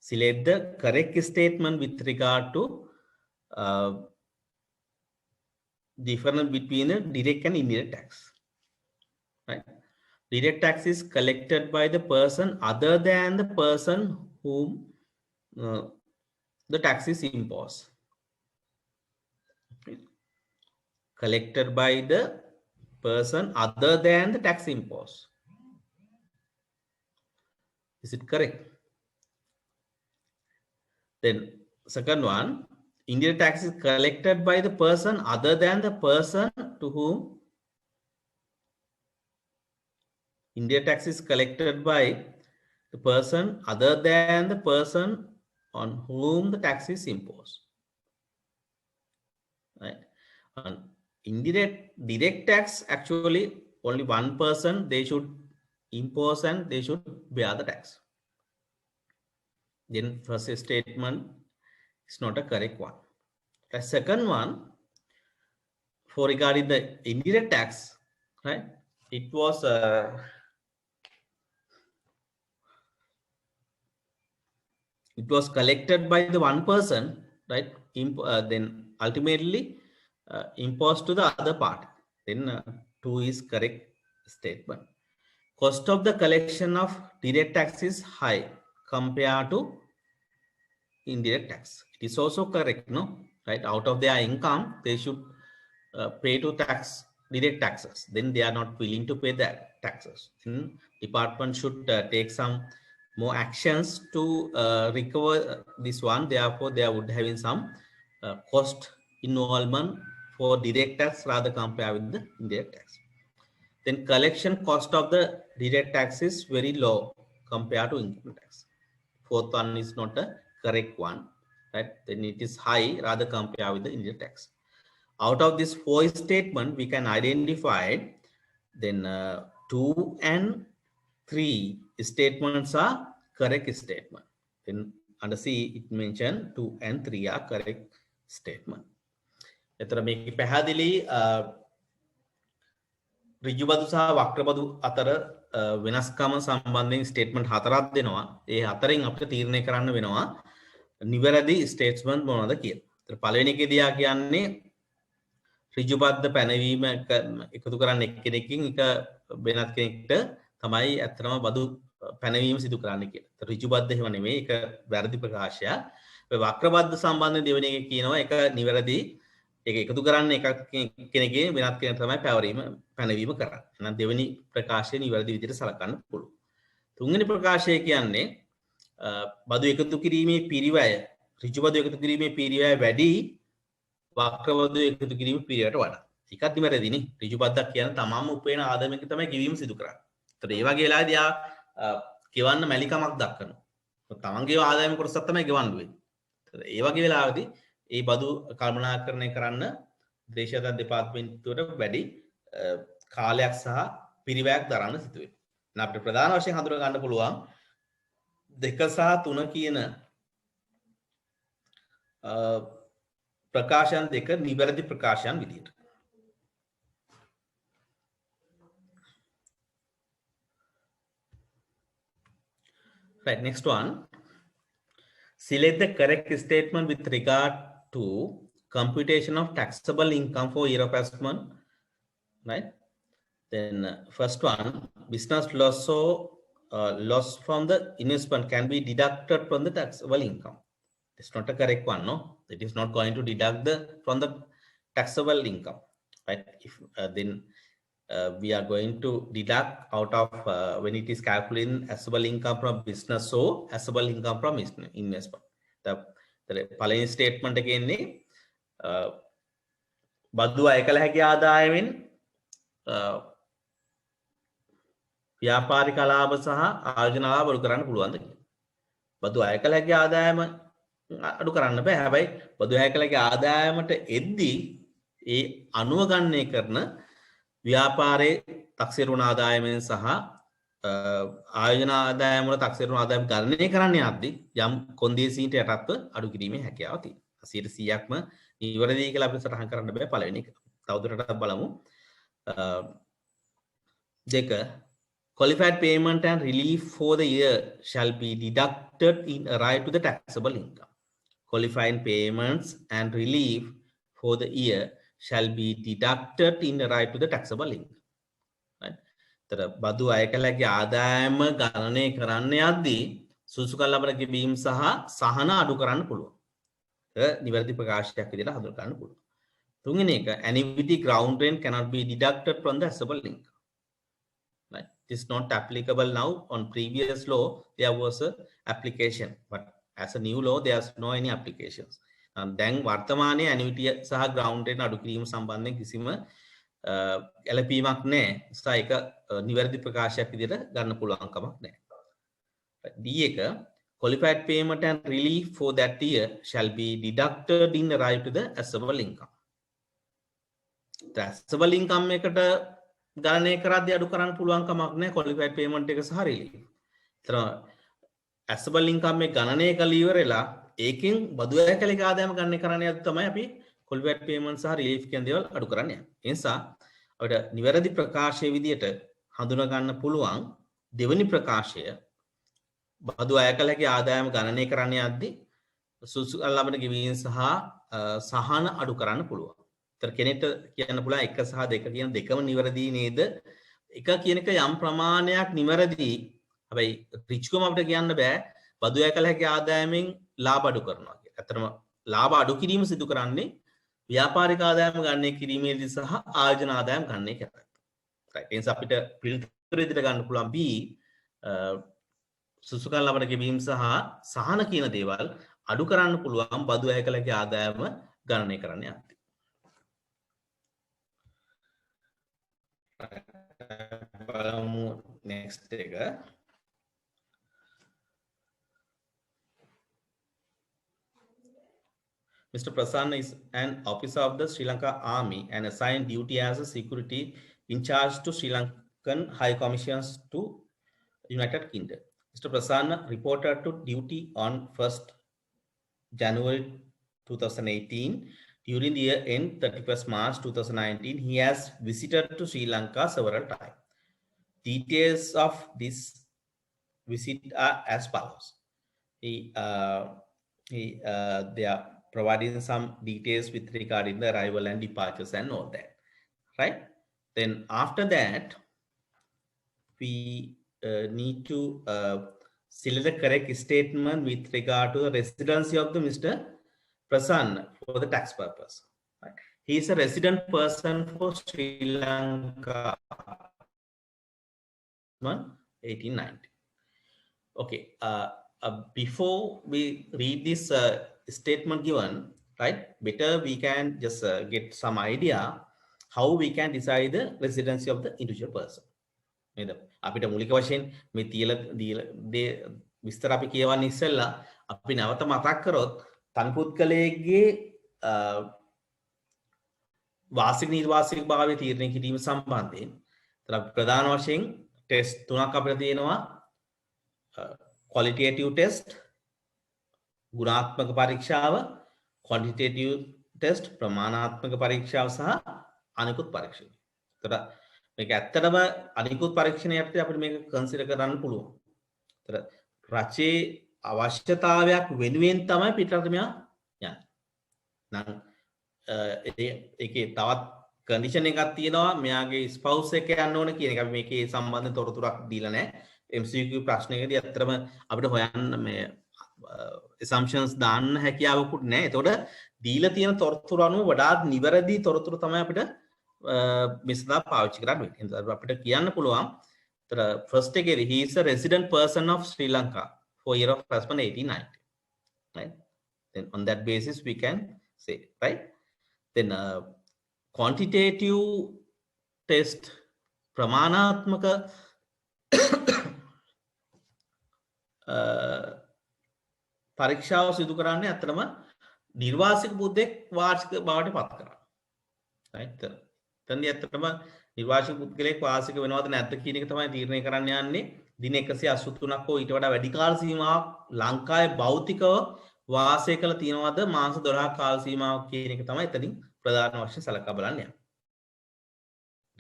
Select the correct statement with regard to difference between the direct and indirect tax. Right? Direct tax is collected by the person other than the person whom the tax is imposed. Collected by the person other than the tax imposed. Is it correct? Then second one, indirect tax is collected by the person other than the person to whom indirect tax is collected by the person other than the person on whom the tax is imposed. Right? And direct tax, actually only one person they should impose and they should bear the tax. Then first statement is not a correct one. The second one, for regarding the indirect tax, right? It was collected by the one person, right? Then ultimately imposed to the other part. Then 2 is correct statement. Cost of the collection of direct tax is high compared to indirect tax. It is also correct, no? Right? Out of their income, they should pay to direct taxes. Then they are not willing to pay that taxes. Then department should take some more actions to recover this one. Therefore, there would have been some cost involvement for direct tax rather compared with the indirect tax. Then collection cost of the direct tax is very low compared to income tax. Fourth one is not a correct one, right? Then it is high rather compared with the indirect tax. Out of this 4 statement, we can identify then 2 and 3 statements are correct statement. Then under C, it mentioned 2 and 3 are correct statement. එතන මේක පැහැදිලි ඍජුබදු සහ වක්‍රබදු අතර වෙනස්කම සම්බන්ධයෙන් statement 4ක් දෙනවා. ඒ හතරෙන් අපිට තීරණය කරන්න වෙනවා නිවැරදි ස්ටේට්මන්ට් මොනවද කියලා. ඒතර පළවෙනි එකේදී යා කියන්නේ ඍජුබද්ධ පැනවීම එකතු කරන්න එක්කෙනකින් එක වෙනත් කෙනෙක්ට තමයි ඇත්තටම බදු පැනවීම සිදු කරන්න කියලා. ඒතර ඍජුබද්ධ එහෙම නෙමෙයි, ඒක වැරදි ප්‍රකාශයක්. ඔය වක්‍රබද්ධ සම්බන්ධයෙන් දෙවෙනි එකේ කියනවා ඒක නිවැරදි. ඒක එකතු කරන්න එකක් කෙනෙක්ගේ වෙනත් කෙනෙක් තමයි පැනවීම කරන්නේ. එහෙනම් දෙවෙනි ප්‍රකාශය නිවැරදි විදිහට සලකන්න පුළුවන්. තුන්වෙනි ප්‍රකාශය කියන්නේ බදු එකතු කිරීමේ පිරිවැය ඍජු බදු එකතු කිරීමේ පිරිවැය වැඩි වක්‍රබදු එකතු කිරීමේ පිරිවැයට වඩා. ඒකත් නිවැරදිනේ. ඍජු බද්දක් කියන්නේ තමන්ම උපයන ආදායමක තමයි ගෙවීම සිදු කරන්නේ. ඒතර ඒ වගේ වෙලාවදී ආ ගෙවන්න මැලිකමක් දක්වනවා. තමන්ගේ ආදායම කොටසක් තමයි ගෙවන්න වෙන්නේ. ඒතර ඒ වගේ වෙලාවදී ඒ බදු කල්පනාකරණය කරන්න දේශීය දෙපාර්තමේන්තුවට වැඩි කාලයක් සහ පිරිවැයක් දරන්න සිදු වෙනවා. එහෙනම් අපිට ප්‍රධාන වශයෙන් හඳුනා ගන්න පුළුවන් 2 සහ 3 කියන ප්‍රකාශයන් දෙක නිවැරදි ප්‍රකාශයන් විදිහට. Right, next one. Select the correct statement with regard to computation of taxable income for year of assessment. Right? Then first one, business loss or loss from the investment can be deducted from the taxable income. It's not a correct one, no? It is not going to deduct from the taxable income, right? If then we are going to deduct out of when it is calculating assessable income from business or assessable income from investment. The following statement again, බදු අය කළ හැකි ආදායමෙන් ව්‍යාපාරික ලාභ සහ ආයෝජන ලාභ අඩු කරන්න පුළුවන්ද කියලා. බදු අය කළ හැකි ආදායම අඩු කරන්න බෑ. හැබැයි බදු අය කළ හැකි ආදායමට එද්දී ඒ අනුව ගණනය කරන ව්‍යාපාරයේ තක්සේරුණ ආදායමෙන් සහ ආයෝජන ආදායම වල තක්සේරුණ ආදායම ගණනය කරන්න යද්දී යම් කොන්දේසීන්ට යටත්ව අඩු කිරීමේ හැකියාව තියෙනවා. 100%ක්ම නිවැරදි කියලා අපිට සටහන් කරන්න බෑ පළවෙනි එක. තවදුරටත් බලමු. දෙක qualified payment and relief for the year shall be deducted in arrive to the taxable income. Qualifying payments and relief for the year shall be deducted in arrive to the taxable income. Right? තර බදු අය කළගේ ආදායම ගණනය කරන්න යද්දී සුසුකල් ලබන ගෙවීම් සහ සහන අඩු කරන්න පුළුවන්. නිවැරදි ප්‍රකාශයක් විදිහට හඳුනා ගන්න පුළුවන්. තුන්වෙනි එක annuity ground rent cannot be deducted from the taxable income. Right? It is not applicable now. On previous law there was a application, but as a new law there's no any applications. දැන් වර්තමානයේ annuity සහ ground rent අඩු කිරීම සම්බන්ධයෙන් කිසිම එළපීමක් නැහැ. ඒක නිවැරදි ප්‍රකාශයක් විදිහට ගන්න පුළුවන් කමක් නැහැ. D එක qualified payment and relief for that year shall be deducted in arrive to the assessable income. assessable income එකට ගණනය කරද්දී අඩු කරන්න පුළුවන් කමක් නැහැ qualified payment එක සහ relief. ඒතර assessable income එක ගණනය කළ ඉවරලා ඒකෙන් බදු ඇකලක ආදායම ගණනය කරන්න යද්දී තමයි අපි qualified payment සහ relief කියන දේවල් අඩු කරන්න යන්නේ. ඒ නිසා අපිට නිවැරදි ප්‍රකාශයේ විදියට හඳුනා ගන්න පුළුවන් දෙවෙනි ප්‍රකාශය බදු අයකලගේ ආදායම ගණනය කරන්න යද්දී සුසු ලබන ගෙවීම් සහ සහන අඩු කරන්න පුළුවන්. ඒතර කෙනෙක්ට කියන්න පුළුවන් 1 සහ 2 කියන දෙකම නිවැරදි නේද? 1 කියන එක යම් ප්‍රමාණයක් නිවැරදි. හැබැයි රිච්කම අපිට කියන්න බෑ බදු අයකලගේ ආදායමෙන් ලාභ අඩු කරනවා කියලා. ඇත්තටම ලාභ අඩු කිරීම සිදු කරන්නේ ව්‍යාපාරික ආදායම ගණනය කිරීමේදී සහ ආයෝජන ආදායම ගණනය කරද්දී. right. ඒ නිසා අපිට පිළිතුර ඉදිරියට ගන්න පුළුවන් B සුසුකල් ලබන ගෙවීම් සහ සහන කියන දේවල් අඩු කරන්න පුළුවන් බදු ඇයකලගේ ආදායම ගණනය කරන්න යද්දී. බලමු next එක. Mr. Prasanna is an officer of the Sri Lanka Army and assigned duty as a security in charge to Sri Lankan High Commissions to United Kingdom. Mr. Prasanna reported to duty on 1st January 2018. During the year end 31st March 2019, he has visited to Sri Lanka several times. Details of this visit are as follows. They are providing some details with regarding the arrival and departures and all that, right? Then after that, we need to select the correct statement with regard to the residency of the Mr. Prasanna for the tax purpose. Right? He is a resident person for Sri Lanka 1890. Okay. Before we read this statement given, right, better we can just get some idea how we can decide the residency of the individual person. අපිට මූලික වශයෙන් මේ දේ විස්තර අපි කියවන්න ඉස්සෙල්ලා අපි නැවත මතක් කරොත් තනිපුද්ගලයෙක්ගේ වාසික නිර්වාසික භාවය තීරණය කිරීම සම්බන්ධයෙන් ප්‍රධාන වශයෙන් ටෙස්ට් තුනක් අපිට තියෙනවා. qualitative test, ගුණාත්මක පරීක්ෂාව, quantitative test, ප්‍රමාණාත්මක පරීක්ෂාව සහ අනිකුත් පරීක්ෂණ. ඒතර මේක ඇත්තටම අනිකුත් පරීක්ෂණයට අපිට මේක කන්සිඩර් කරන්න පුළුවන්. ඒතර රචයේ අවශ්‍යතාවයක් වෙනුවෙන් තමයි පිටරට මෙයා යන්නේ. නම් ඒකේ තවත් කන්ඩිෂන් එකක් තියෙනවා මෙයාගේ ස්පවුස් එක යන්න ඕන කියන එක. අපි මේකේ සම්බන්ධ තොරතුරක් දීලා නැහැ. MCQ ප්‍රශ්නයකදී අත්‍තරම අපිට හොයන්න මේ assumptions දාන්න හැකියාවකුත් නැහැ. එතකොට දීලා තියෙන තොරතුරු අනුව වඩාත් නිවැරදි තොරතුරු තමයි අපිට මේ සඳහා පාවිච්චි කරන්න වෙන්නේ. අපිට කියන්න පුළුවන් first එකේදී he is a resident person of Sri Lanka for year of husband 1890. Right? Then on that basis we can say, right? Then quantitative test ප්‍රමාණාත්මක පරීක්ෂාව සිදු කරන්නේ අතරම නිර්වාසික බුද්ධෙක් වාර්ෂික බවට පත් කරනවා. right? තන්දි අතරම නිර්වාචිත පුද්ගලයෙක් වාසික වෙනවද නැද්ද කියන එක තමයි තීරණය කරන්න යන්නේ. දින 183ක් හෝ ඊට වඩා වැඩි කාල සීමාවක් ලංකාවේ භෞතිකව වාසය කළ තියෙනවද මාස 12ක කාල සීමාවක් කියන එක තමයි එතනින් ප්‍රධාන වශයෙන් සලකා බලන්න යන්නේ.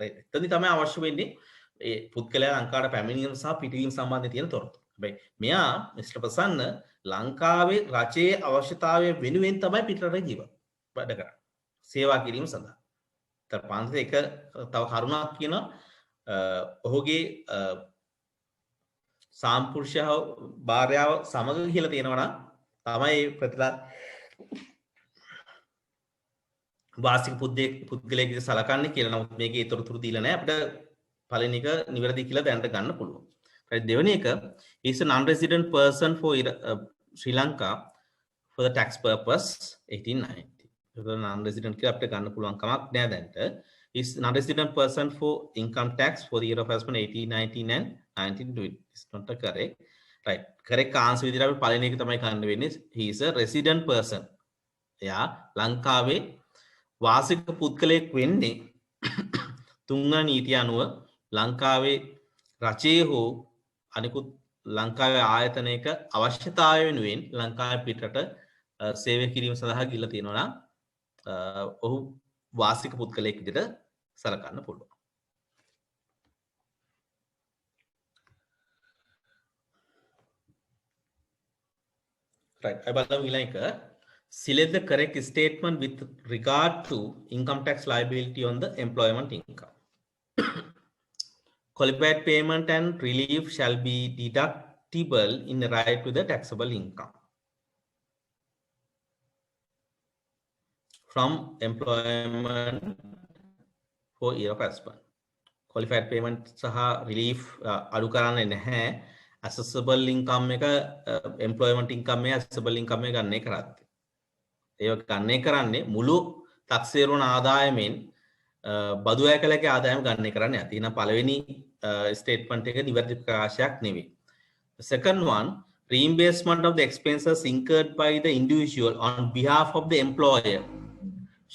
රයිට්. එතනදි තමයි අවශ්‍ය වෙන්නේ ඒ පුද්ගලයා ලංකාවට පැමිණීම සහ පිටවීම සම්බන්ධයෙන් තියෙන තොරතුරු. හැබැයි මෙයා මිස්ටර් ප්‍රසන්න ලංකාවේ රජයේ අවශ්‍යතාවය වෙනුවෙන් තමයි පිටරට ජීවත් වැඩ කරන්නේ. සේවා කිරීම සඳහා. තව පන්සලේ එක තව කරුණක් කියනවා ඔහුගේ සාම්පුරුෂය භාර්යාව සමග කියලා තියෙනවා නම් තමයි ප්‍රතිලා වාසික පුද්ගලයෙක් සලකන්නේ කියලා. නමුත් මේකේ තොරතුරු දීලා නැහැ. අපිට පළවෙනි එක නිවැරදි කියලා දැනට ගන්න පුළුවන්. right දෙවෙනි එක is a non-resident person for Sri Lanka for the tax purpose 1890. ඒක non-resident කියලා අපිට ගන්න පුළුවන් කමක් නෑ දැනට. is non-resident person for income tax for the year of husband 1819 and 1920. It's not correct. Right. Correct answer විදිහට අපි පළවෙනි එක තමයි ගන්න වෙන්නේ. He is a resident person. එයා ලංකාවේ වාසික පුද්ගලයෙක් වෙන්නේ තුන්වන නීතිය අනුව ලංකාවේ රජයේ හෝ අනිකුත් ලංකාවේ ආයතනයක අවශ්‍යතාවය වෙනුවෙන් ලංකාවේ පිටරට සේවය කිරීම සඳහා ගිහිල්ලා තියෙනවා නම් ඔහු වාසික පුද්ගලයෙක් විදිහට සලකන්න පුළුවන්. right I බලමු ඊළඟ එක select the correct statement with regard to income tax liability on the employment income. Qualified payment and relief shall be deductible in the right to the taxable income from employment for year of husband. Qualified payment saha relief adu karanne naha. Accessible income එක employment income එක accessible income එක ගන්න කරද්දී ඒක ගන්න කරන්නේ මුළු taxේරුණ ආදායමෙන් බදු අයකලගේ ආදායම ගන්න කරන්නේ නැති. එහෙනම් පළවෙනි statement එක නිවැරදි ප්‍රකාශයක් නෙවෙයි. The second one, reimbursement of the expenses incurred by the individual on behalf of the employer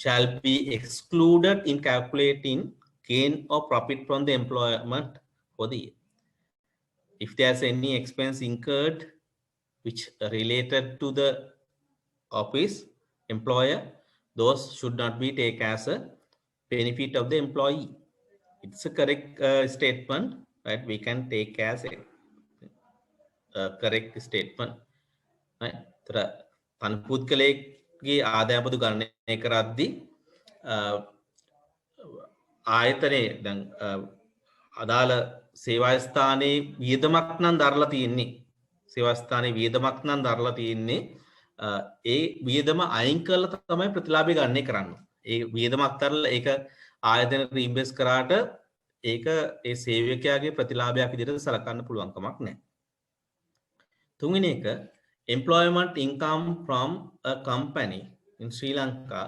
shall be excluded in calculating gain or profit from the employment for the year. If there's any expense incurred which related to the office employer, those should not be taken as a benefit of the employee. It's a correct statement that we can take as a correct statement. right පන්පුද්ගලයේ ආදායපදු ගණනය කරද්දී ආයතනයේ දැන් අදාළ සේවා ස්ථානයේ වියදමක් නම් දරලා තියෙන්නේ සේවා ස්ථානයේ වියදමක් නම් දරලා තියෙන්නේ ඒ වියදම අයින් කරලා තමයි ප්‍රතිලාභය ගන්න කරන්නේ. ඒ වියදමක් දරලා ඒක ආයතන රීම්බර්ස් කරාට ඒක ඒ සේවකයාගේ ප්‍රතිලාභයක් විදිහට සලකන්න පුළුවන් කමක් නැහැ. තුන්වෙනි එක employment income from a company in Sri Lanka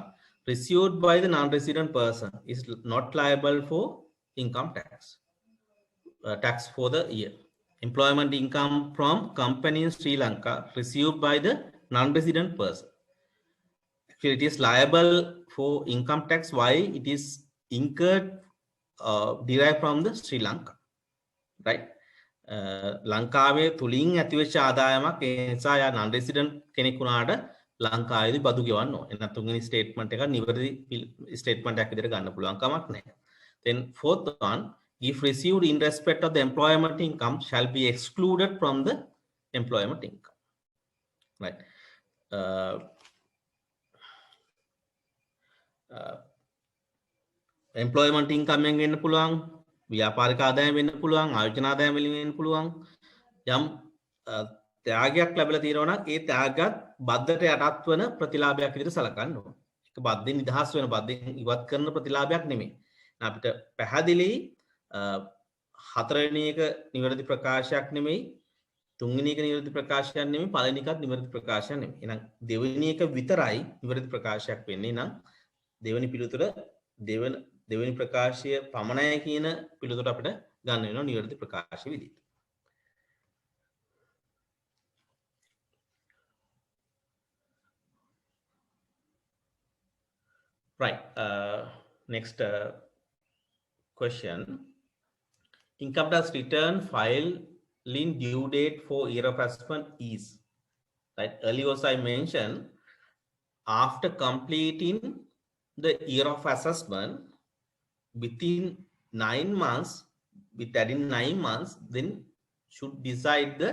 received by the non-resident person is not liable for income tax. Tax for the year. Employment income from company in Sri Lanka received by the non-resident person. Actually, it is liable for income tax. Why? It is incurred, derived from the Sri Lanka, right? ලංකාවේ තුලින් ඇතිවෙච්ච ආදායමක් ඒ නිසා යා non-resident කෙනෙක් වුණාට ලංකාවේදී බදු ගෙවන්න ඕනේ. එහෙනම් තුන්වෙනි ස්ටේට්මන්ට් එක නිවැරදි ස්ටේට්මන්ට් එකක් විදිහට ගන්න පුළුවන් කමක් නැහැ. Then fourth one, if received in respect of the employment income shall be excluded from the employment income. Right. Employment income එකෙන් වෙන්න පුළුවන්, ව්‍යාපාරික ආදායම වෙන්න පුළුවන්, ආයෝජන ආදායම වලින් වෙන්න පුළුවන්. යම් ත්‍යාගයක් ලැබලා තියෙනවා නම් ඒ ත්‍යාගයත් බද්දට යටත් වෙන ප්‍රතිලාභයක් විදිහට සලකන්න ඕන. ඒක බද්දෙන් නිදහස් වෙන බද්දෙන් ඉවත් කරන ප්‍රතිලාභයක් නෙමෙයි. අපිට පැහැදිලි හතරවෙනි එක නිවැරදි ප්‍රකාශයක් නෙමෙයි, තුන්වෙනි එක නිවැරදි ප්‍රකාශයක් නෙමෙයි, පළවෙනි එකත් නිවැරදි ප්‍රකාශයක් නෙමෙයි. එහෙනම් දෙවෙනි එක විතරයි නිවැරදි ප්‍රකාශයක් වෙන්නේ. නම් දෙවෙනි පිළිතුර දෙවෙනි ප්‍රකාශය පමණයි කියන පිළිතුර අපිට ගන්න වෙනවා නිවැරදි ප්‍රකාශය විදිහට. right next question. Income tax return filing due date for year of assessment is, right? Earlier also I mentioned, after completing the year of assessment, within 9 months, with that in 9 months, then should decide the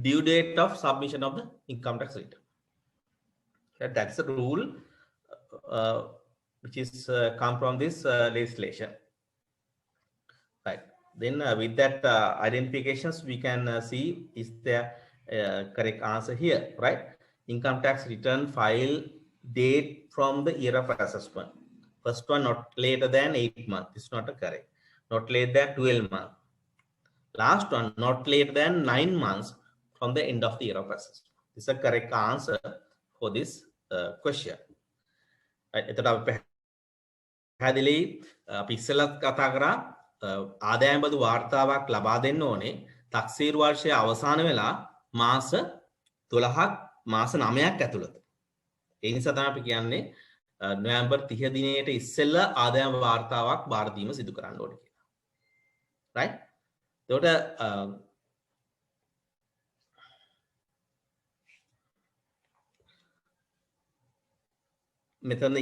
due date of submission of the income tax return. That's a rule uh, which is come from this legislation, right? Then with that identifications, we can see is there correct answer here, right? Income tax return file date from the year of assessment. First one, not later than 8 months. It's not a correct. Not later than 12 months. Last one, not later than 9 months from the end of the year of assessment. This is a correct answer for this question. එතකොට පැහැදිලි අපි ඉස්සෙල්ලත් කතා කරා ආදායම් බදු වාර්තාවක් ලබා දෙන්න ඕනේ තක්සේරු වර්ෂයේ අවසාන වෙලා මාස 12ක් මාස 9ක් ඇතුළත. ඒ නිසා තමයි අපි කියන්නේ නොවැම්බර් 30 දිනේට ඉස්සෙල්ලා ආදායම් වාර්තාවක් බාර දීම සිදු කරන්න ඕනේ කියලා. right? එතකොට මෙතන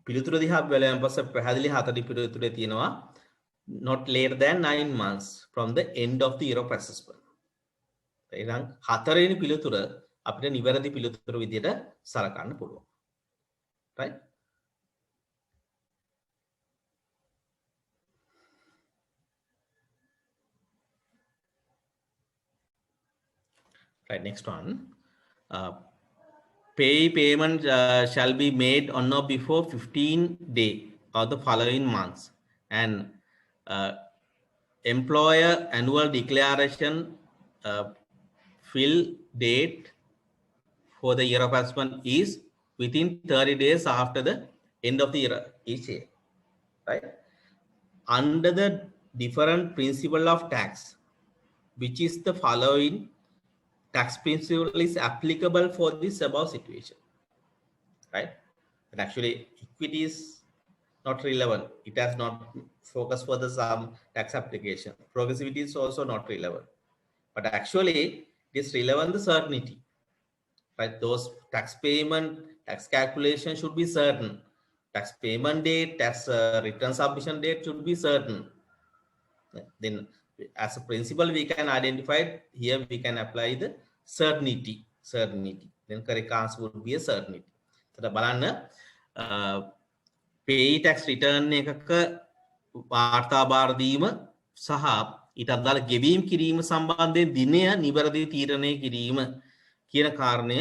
පිළිතුර දිහා බලයන් පස්සේ පැහැදිලි හතරි පිළිතුරේ තියෙනවා not later than 9 months from the end of the year of assessment. එහෙනම් හතරවෙනි පිළිතුර අපිට නිවැරදි පිළිතුර විදියට සලකන්න පුළුවන්. right? right, next one. Payment shall be made on or before 15 days of the following months, and employer annual declaration fill date for the year of assessment is within 30 days after the end of the year each year, right? Under the different principle of tax, which is the following tax principle is applicable for this above situation, right? But actually equity is not relevant. It has not focused for the some tax application. Progressivity is also not relevant, but actually it is relevant the certainty, right? Those tax payment, tax calculation should be certain. Tax payment date, tax return submission date should be certain. Then as a principle we can identify here, we can apply the certainty. Then correct answer would be a certainty. So බලන්න pay tax return එකක වාර්තා බාර දීම සහ ඊට අදාළ ගෙවීම් කිරීම සම්බන්ධයෙන් දිනය නිවැරදිව තීරණය කිරීම කියන කාරණය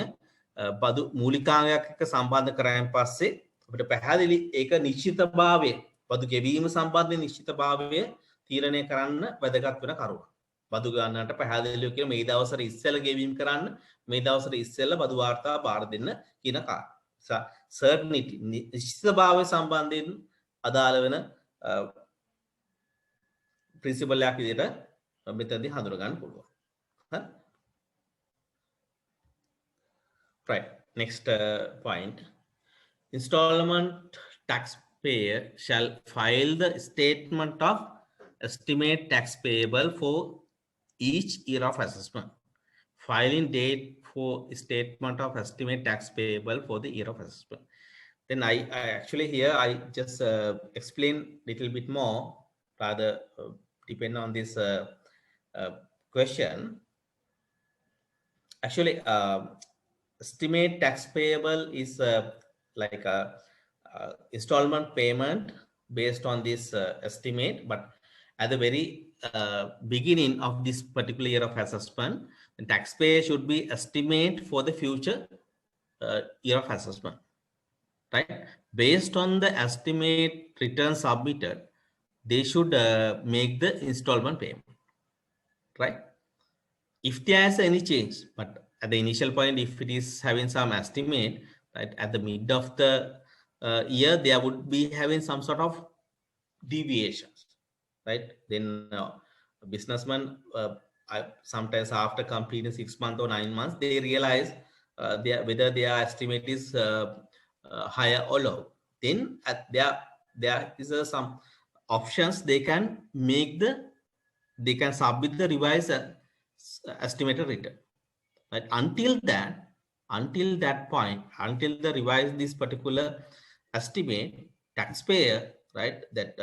බදු මූලිකාංගයක් එක්ක සම්බන්ධ කරායින් පස්සේ අපිට පැහැදිලි ඒක නිශ්චිතභාවය බදු ගෙවීම සම්බන්ධයෙන් නිශ්චිතභාවය තීරණය කරන්න වැදගත් වෙන කරුණක්. බදු ගන්නට පැහැදිලිව කියන මේ දවසට ඉස්සෙල්ලා ගෙවීම කරන්න, මේ දවසට ඉස්සෙල්ලා බදු වාර්තා බාර දෙන්න කියන කාරණා. certainty නිශ්චිතභාවය සම්බන්ධයෙන් අදාළ වෙන principle එකක් විදිහට මෙතනදී හඳුනා ගන්න පුළුවන්. හරි? right, next point. Installment taxpayer shall file the statement of estimate tax payable for each year of assessment. Filing date for statement of estimate tax payable for the year of assessment. Then I actually here I just explain little bit more, rather depend on this question. Actually estimate tax payable is like a installment payment based on this estimate, but at the very beginning of this particular year of assessment, the taxpayer should be estimate for the future year of assessment, right? Based on the estimate return submitted, they should make the installment payment, right? If there is any change, but at the initial point, if it is having some estimate, right, at the mid of the year, there would be having some sort of deviations, right? Then businessmen sometimes after completing 6 months or 9 months, they realize whether their estimate is higher or low. Then at their there is some options they can they can submit the revised estimated return. Right? Until that point, until they revise this particular estimate, taxpayer, right, that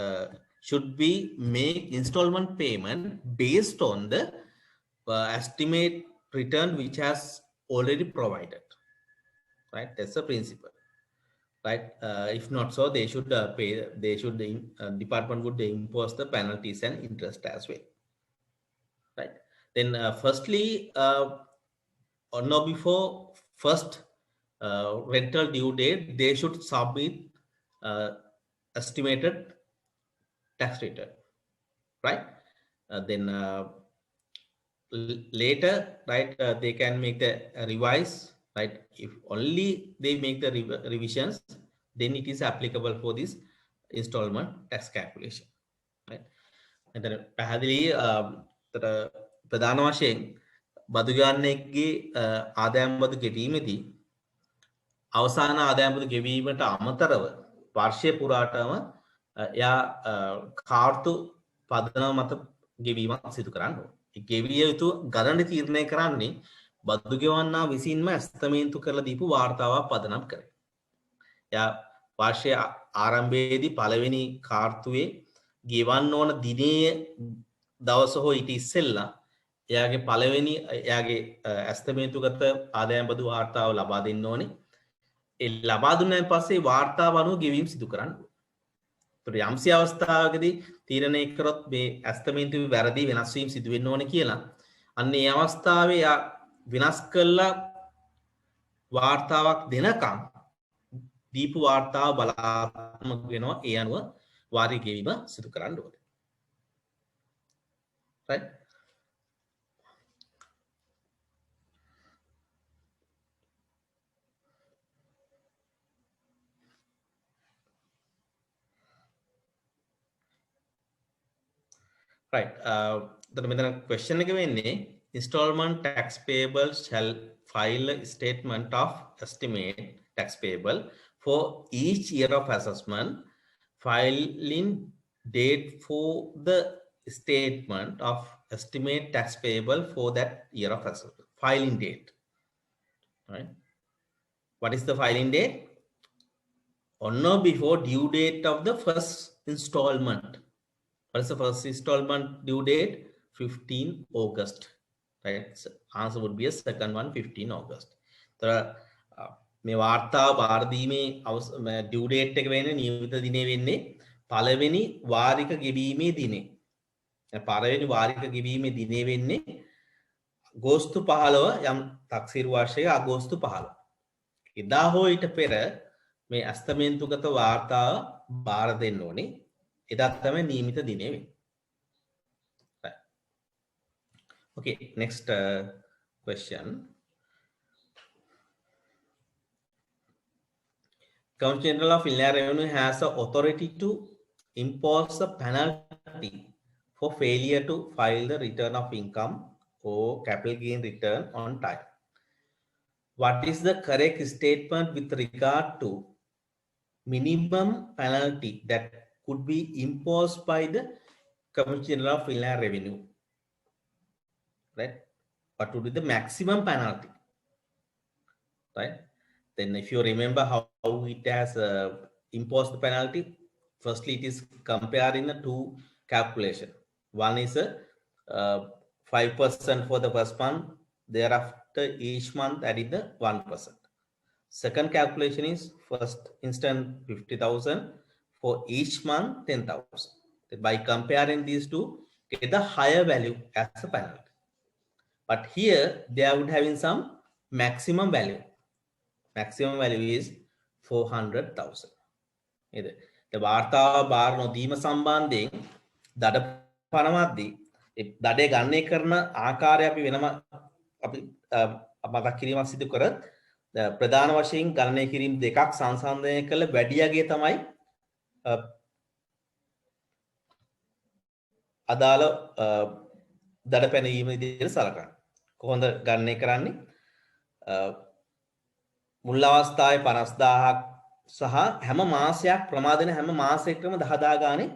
should be make installment payment based on the estimate return which has already provided. Right? That's the principle. Right? If not so, they should pay. They should department would impose the penalties and interest as well. Right? Then, firstly, or no before first rental due date, they should submit estimated tax return. Right? Then later, right, they can make the revise. Right? If only they make the revisions, then it is applicable for this installment tax calculation. Right? And then පැහැදිලි ප්‍රධාන වශයෙන් බදු ගන්නෙක්ගේ ආදායම් බදු ගෙවීමේදී අවසාන ආදායම් බදු ගෙවීමට අමතරව වර්ෂය පුරාටම එයා කාර්තු පදනම මත ගෙවීමක් සිදු කරන්න ඕනේ. ඒ ගෙවිය යුතු ගණන තීරණය කරන්නේ බදු ගෙවන්නා විසින්ම ඇස්තමේන්තු කරලා දීපු වාර්තාවක් පදනම් කරගෙන. එයා වර්ෂයේ ආරම්භයේදී පළවෙනි කාර්තුවේ ගෙවන්න ඕන දිනේ දවස හෝ ඊට ඉස්සෙල්ලා එයාගේ පළවෙනි එයාගේ ඇස්තමේන්තුගත ආදායම් බදු වාර්තාව ලබා දෙන්න ඕනේ. ඒ ලබා දුන්නාන් පස්සේ වාර්තාව අනුව ගෙවීම් සිදු කරන්න ඕනේ. ඒතර යම්සි අවස්ථාවකදී තීරණය කරොත් මේ ඇස්තමේන්තුවේ වැරදි වෙනස් වීම සිදු වෙන්න ඕනේ කියලා අන්න ඒ අවස්ථාවේ එයා වෙනස් කළා වාර්තාවක් දෙනකම් දීපු වාර්තාව බලාත්මක වෙනවා. ඒ අනුව වාරි ගෙවීම සිදු කරන්න ඕනේ. right? Right. The question again, installment tax payable shall file a statement of estimate tax payable for each year of assessment. Filing date for the statement of estimate tax payable for that year of assessment. Filing date. Right. What is the filing date? On or before due date of the first installment. What is the first installment due date? 15 August. Right. So answer would be a second one, 15 August. මේ වාර්තාව බාර දීමේ due date එක වෙන්නේ නියමිත දිනේ වෙන්නේ පළවෙනි වාරික ගෙවීමේ දිනේ. පළවෙනි වාරික ගෙවීමේ දිනේ වෙන්නේ අගෝස්තු 15 යම් තක්සේරු වර්ෂයේ අගෝස්තු 15. එදා හෝ ඊට පෙර මේ අස්තමේන්තුගත වාර්තාව බාර දෙන්න ඕනේ. එදා තමයි නියමිත දිනේ වෙන්නේ. Right. Okay, next question. Government General of Inland Revenue has the authority to impose a penalty for failure to file the return of income or capital gain return on time. What is the correct statement with regard to minimum penalty that could be imposed by the Government General of Inland Revenue? Right? What would be the maximum penalty? Right? Then if you remember how it has imposed the penalty, firstly it is comparing the two calculation. One is a 5% for the first month, thereafter each month adding the 1%. Second calculation is first instant 50,000, for each month 10,000. By comparing these two, get the higher value as a penalty. But here they would have in some maximum value. Maximum value is 400,000. The වාර්තාව බාර නොදීම සම්බන්ධයෙන් දඩ පනවද්දී දඩේ ගණනය කරන ආකාරය අපි වෙනම අපි මතක් කිරීමක් සිදු කරත් ප්‍රධාන වශයෙන් ගණනය කිරීම දෙකක් සංසන්දනය කළ වැඩියගේ තමයි අදාළ දඩ පැනවීම විදිහට සලකන්නේ. කොහොමද ගණනය කරන්නේ? මුල් අවස්ථාවේ 50,000ක් සහ හැම මාසයක් ප්‍රමාදන හැම මාසයකටම 10000 ගානේ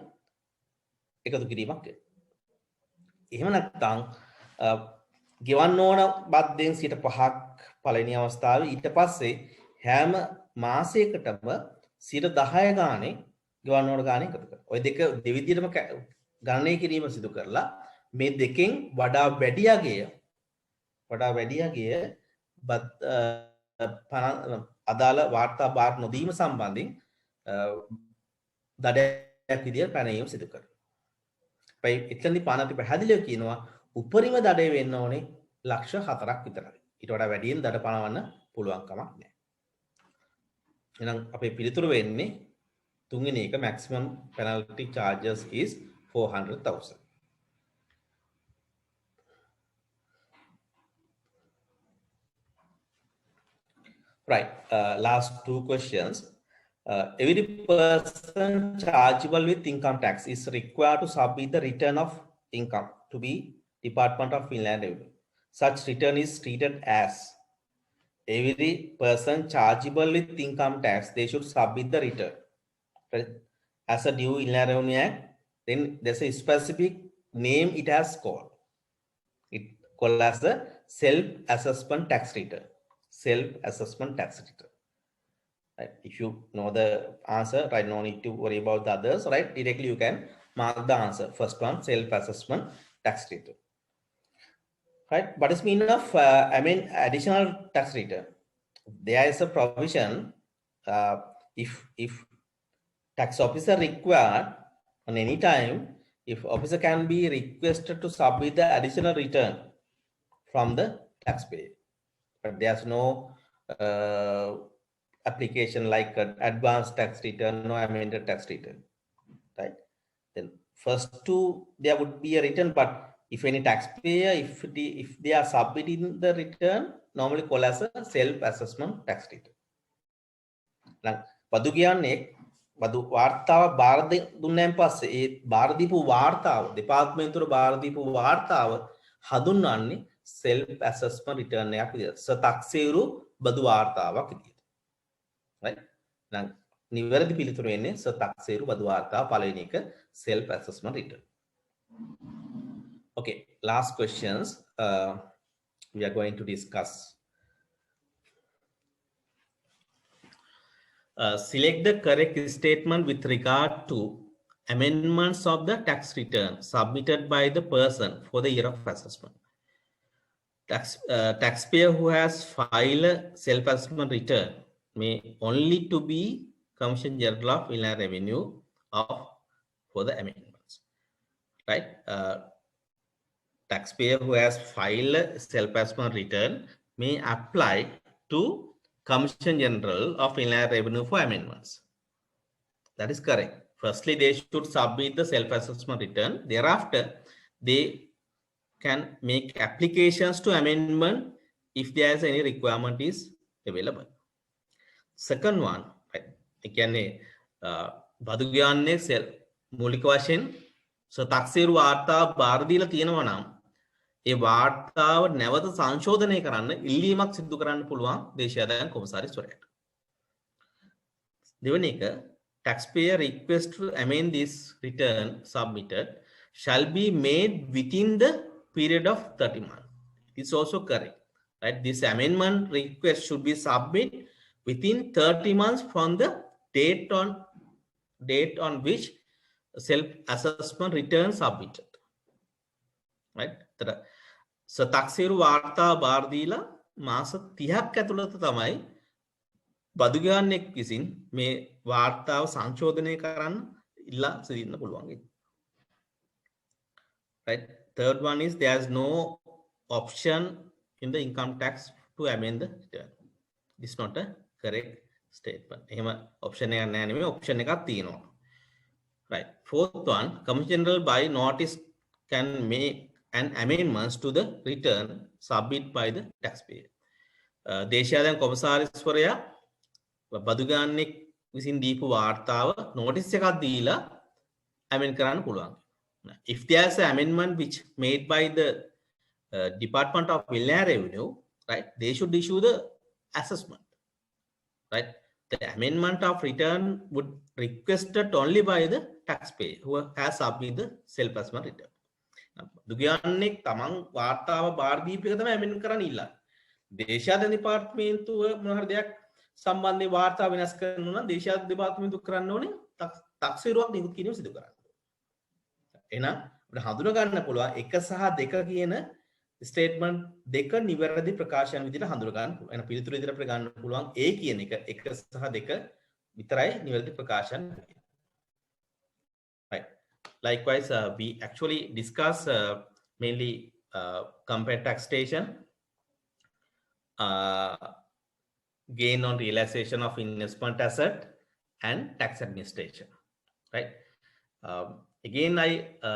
එකතු කිරීමක් වෙනවා. එහෙම නැත්නම් ගෙවන්න ඕන බද්දෙන් 5% පළවෙනි අවස්ථාවේ ඊට පස්සේ හැම මාසයකටම 10% ගානේ ගෙවන්න ඕන ගානේ එකතු කරනවා. ඔය දෙක දෙවිදිහටම ගණනය කිරීම සිදු කරලා මේ දෙකෙන් වඩා වැඩියගේ අදාළ වාර්තා බාර නොදීම සම්බන්ධයෙන් දඩයක් විදියට පැනවීම සිදු කරනවා. එතනදි පානති පැහැදිලිව කියනවා උපරිම දඩය වෙන්න ඕනේ ලක්ෂ 4ක් විතරයි. ඊට වඩා වැඩියෙන් දඩ පනවන්න පුළුවන් කමක් නැහැ. එහෙනම් අපේ පිළිතුර වෙන්නේ තුන්වෙනි එක maximum penalty charges is 400,000. Right, last two questions. Every person chargeable with income tax is required to submit the return of income to be Department of Inland Revenue. Such return is treated as every person chargeable with income tax, they should submit the return as a due Inland Revenue Act. Then there's a specific name it has called. It called as the self-assessment tax return. Self-assessment tax return. Right. If you know the answer, right, no need to worry about the others, right? Directly you can mark the answer. First one, self-assessment tax return. Right. What is meaning of additional tax return? There is a provision if tax officer required on any time, if officer can be requested to submit the additional return from the taxpayer. But there's no application like an advanced tax return, no amended tax return, right? Then first two, there would be a return, but if any taxpayer, if they are submitting the return, normally called as a self-assessment tax return. Now, බදු කියන්නේ බදු වාර්තාව බාර දුන්නාන් පස්සේ ඒ බාර දීපු වාර්තාව දෙපාර්තමේන්තුවට බාර දීපු වාර්තාව හඳුන්වන්නේ self-assessment return එකක් විදියට. සතක්සේරු බදු වාර්තාවක් විදියට. right? නම් නිවැරදි පිළිතුර වෙන්නේ සතක්සේරු බදු වාර්තාව පළවෙනි එක self-assessment return. Okay, last questions we are going to discuss. Select the correct statement with regard to amendments of the tax return submitted by the person for the year of assessment. Taxpayer who has filed a self-assessment return may only to be Commission General of Inland Revenue for the amendments. Right? Taxpayer who has filed a self-assessment return may apply to Commission General of Inland Revenue for amendments. That is correct. Firstly, they should submit the self-assessment return. Thereafter, they can make applications to amendment if there is any requirement is available. Second one, again, බදු ගන්නේ සෙල් මූලික වශයෙන් සතක්සේරු වාර්තාව බාර දීලා තියෙනවා නම් ඒ වාර්තාව නැවත සංශෝධනය කරන්න ඉල්ලීමක් සිදු කරන්න පුළුවන් දේශීය ආදායම් කොමසාරිස්වරයාට. දෙවෙනි එක, taxpayer request to amend this return submitted shall be made within the period of 30 months. It's also correct, right? This amendment request should be submitted within 30 months from the date on which self-assessment return submitted, right? සතක්සේරු වාර්තා බාර දීලා මාස 30ක් ඇතුළත තමයි බදු ගාන්නෙක් විසින් මේ වාර්තාව සංශෝධනය කරන්න ඉල්ලා සිටින්න පුළුවන්. Right? Third one is there's no option in the income tax to amend the return. This is not a correct statement. එහෙම option එකක් නැහැ නෙමෙයි, option එකක් තියෙනවා. Right. Fourth one, Commission General by notice can make an amendments to the return submitted by the taxpayer. දේශීය ආදායම් කොමසාරිස්වරයා බදු ගාන්නෙක් විසින් දීපු වාර්තාව notice එකක් දීලා amend කරන්න පුළුවන්. If there's an amendment which made by the Department of Inland Revenue, right, they should issue the assessment, right? the amendment of return would requested only by the taxpayer who has submitted the self-assessment return. දුගයන්නේ තමන් වාර්තාව බාර දීපු එක තමයි amend කරන්න ඉල්ලන්නේ. දේශාධන දෙපාර්තමේන්තුව මොන හරි දෙයක් සම්බන්ධයෙන් වාර්තා වෙනස් කරනවා නම් දේශාධන දෙපාර්තමේන්තුව කරන්න ඕනේ තක්සේරුවක් නිකුත් කිරීම සිදු කරන්න. එහෙනම් අපිට හඳුනා ගන්න පුළුවන් 1 සහ 2 කියන ස්ටේට්මන්ට් දෙක නිවැරදි ප්‍රකාශන විදිහට හඳුනා ගන්න පුළුවන්. එහෙනම් පිළිතුරු විදිහට අපිට ගන්න පුළුවන් A කියන එක 1 සහ 2 විතරයි නිවැරදි ප්‍රකාශන. Right. Likewise, we actually discuss mainly compared taxation, gain on realization of investment asset, and tax administration. Right. Again, I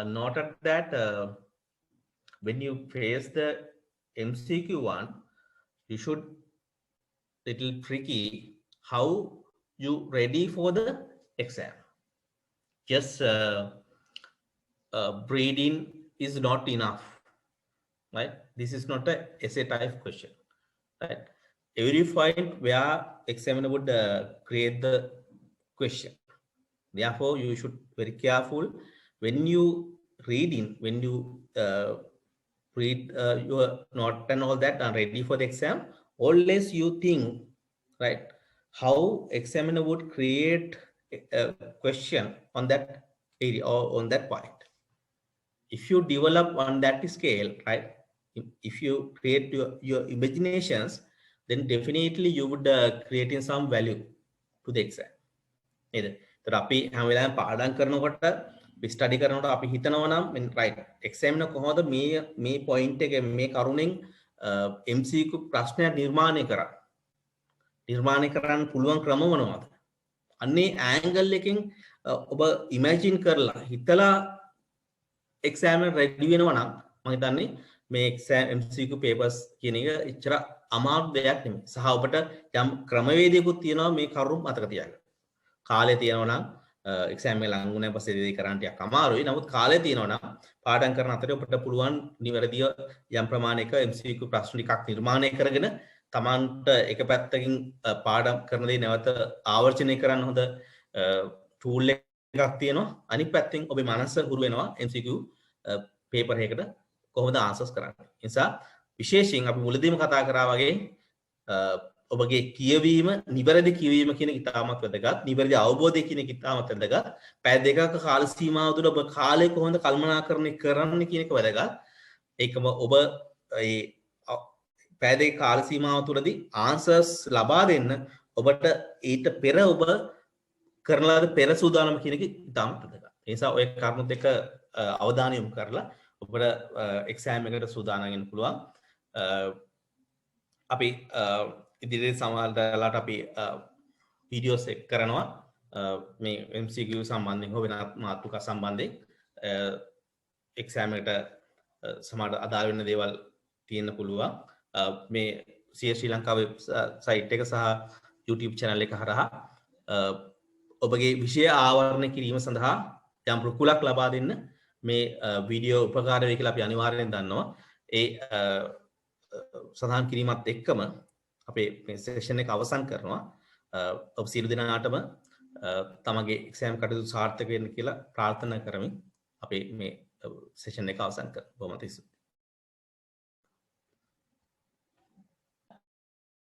noted that when you face the MCQ one, you should little tricky how you ready for the exam. Just reading is not enough, right? This is not a essay type question, right? Every point where examiner would create the question. Therefore, you should very careful when you reading, when you read your note and all that and ready for the exam. Always you think, right, how examiner would create a question on that area or on that point. If you develop on that scale, right, if you create your imaginations, then definitely you would create in some value to the exam. So අපි හැම වෙලාවෙම පාඩම් කරනකොට study කරනකොට අපි හිතනවා නම් right examiner කොහොමද මේ point එක මේ කරුණෙන් MCQ ප්‍රශ්නයක් නිර්මාණය කරන්න පුළුවන් ක්‍රම මොනවද? අන්නේ angle එකෙන් ඔබ imagine කරලා හිතලා examiner ready වෙනවා නම් මම හිතන්නේ මේ exam MCQ papers කියන එක ඉච්චර අමාරු දෙයක් නෙමෙයි. සහ ඔබට යම් ක්‍රමවේදයකුත් තියෙනවා මේ කරුණු මතක තියාගන්න. කාලය තියෙනවා නම් exam එක ලඟ වුණාන් පස්සේ දෙය කරන්න ටිකක් අමාරුයි. නමුත් කාලය තියෙනවා නම් පාඩම් කරන අතරේ ඔබට පුළුවන් නිවැරදිව යම් ප්‍රමාණයක MCQ ප්‍රශ්න ටිකක් නිර්මාණය කරගෙන තමන්ට එක පැත්තකින් පාඩම් කරන දේ නැවත ආවර්ජනය කරන්න හොඳ ටූල් එකක් තියෙනවා. අනිත් පැත්තෙන් ඔබේ මනස හුරු වෙනවා MCQ පේපර් එකකට කොහොමද ආන්සර්ස් කරන්නේ. ඒ නිසා විශේෂයෙන් අපි මුලදීම කතා කරා වගේ ඔබගේ කියවීම නිවැරදි කියවීම කියන එක ඉතාමත් වැදගත්. නිවැරදි අවබෝධය කියන එක ඉතාමත් වැදගත්. පැය දෙකක කාල සීමාව තුළ ඔබ කාලය කොහොමද කළමනාකරණය කරන්නේ කියන එක වැදගත්. ඒකම ඔබ ඒ පැය දෙක කාල සීමාව තුළදී ආන්සර්ස් ලබා දෙන්න ඔබට ඊට පෙර ඔබ කරන ලද පෙර සූදානම කියන එක ඉතාමත් වැදගත්. ඒ නිසා ඔය කරුණු දෙක අවධානය යොමු කරලා ඔබට එක්සෑම් එකට සූදානම් වෙන්න පුළුවන්. අපි ඉදිරියට සමහරලාට අපි වීඩියෝස් එක් කරනවා මේ MCQ සම්බන්ධයෙන් හෝ වෙනත් මාතෘකා සම්බන්ධයෙන් එක්සෑම් එකට සමහර අදාළ වෙන දේවල් තියෙන්න පුළුවන්. මේ ශ්‍රී ලංකාවේ සයිට් එක සහ YouTube channel එක හරහා ඔබගේ විෂය ආවරණය කිරීම සඳහා යම් රුකුලක් ලබා දෙන්න මේ වීඩියෝ උපකාර වේ කියලා අපි අනිවාර්යෙන් දන්නවා. ඒ සඳහන් කිරීමත් එක්කම අපේ මේ සෙෂන් එක අවසන් කරනවා. ඔබ සියලු දෙනාටම තමගේ එක්සෑම් කටයුතු සාර්ථක වෙන්න කියලා ප්‍රාර්ථනා කරමින් අපේ මේ සෙෂන් එක අවසන් කරනවා. බොහොම ස්තුතියි.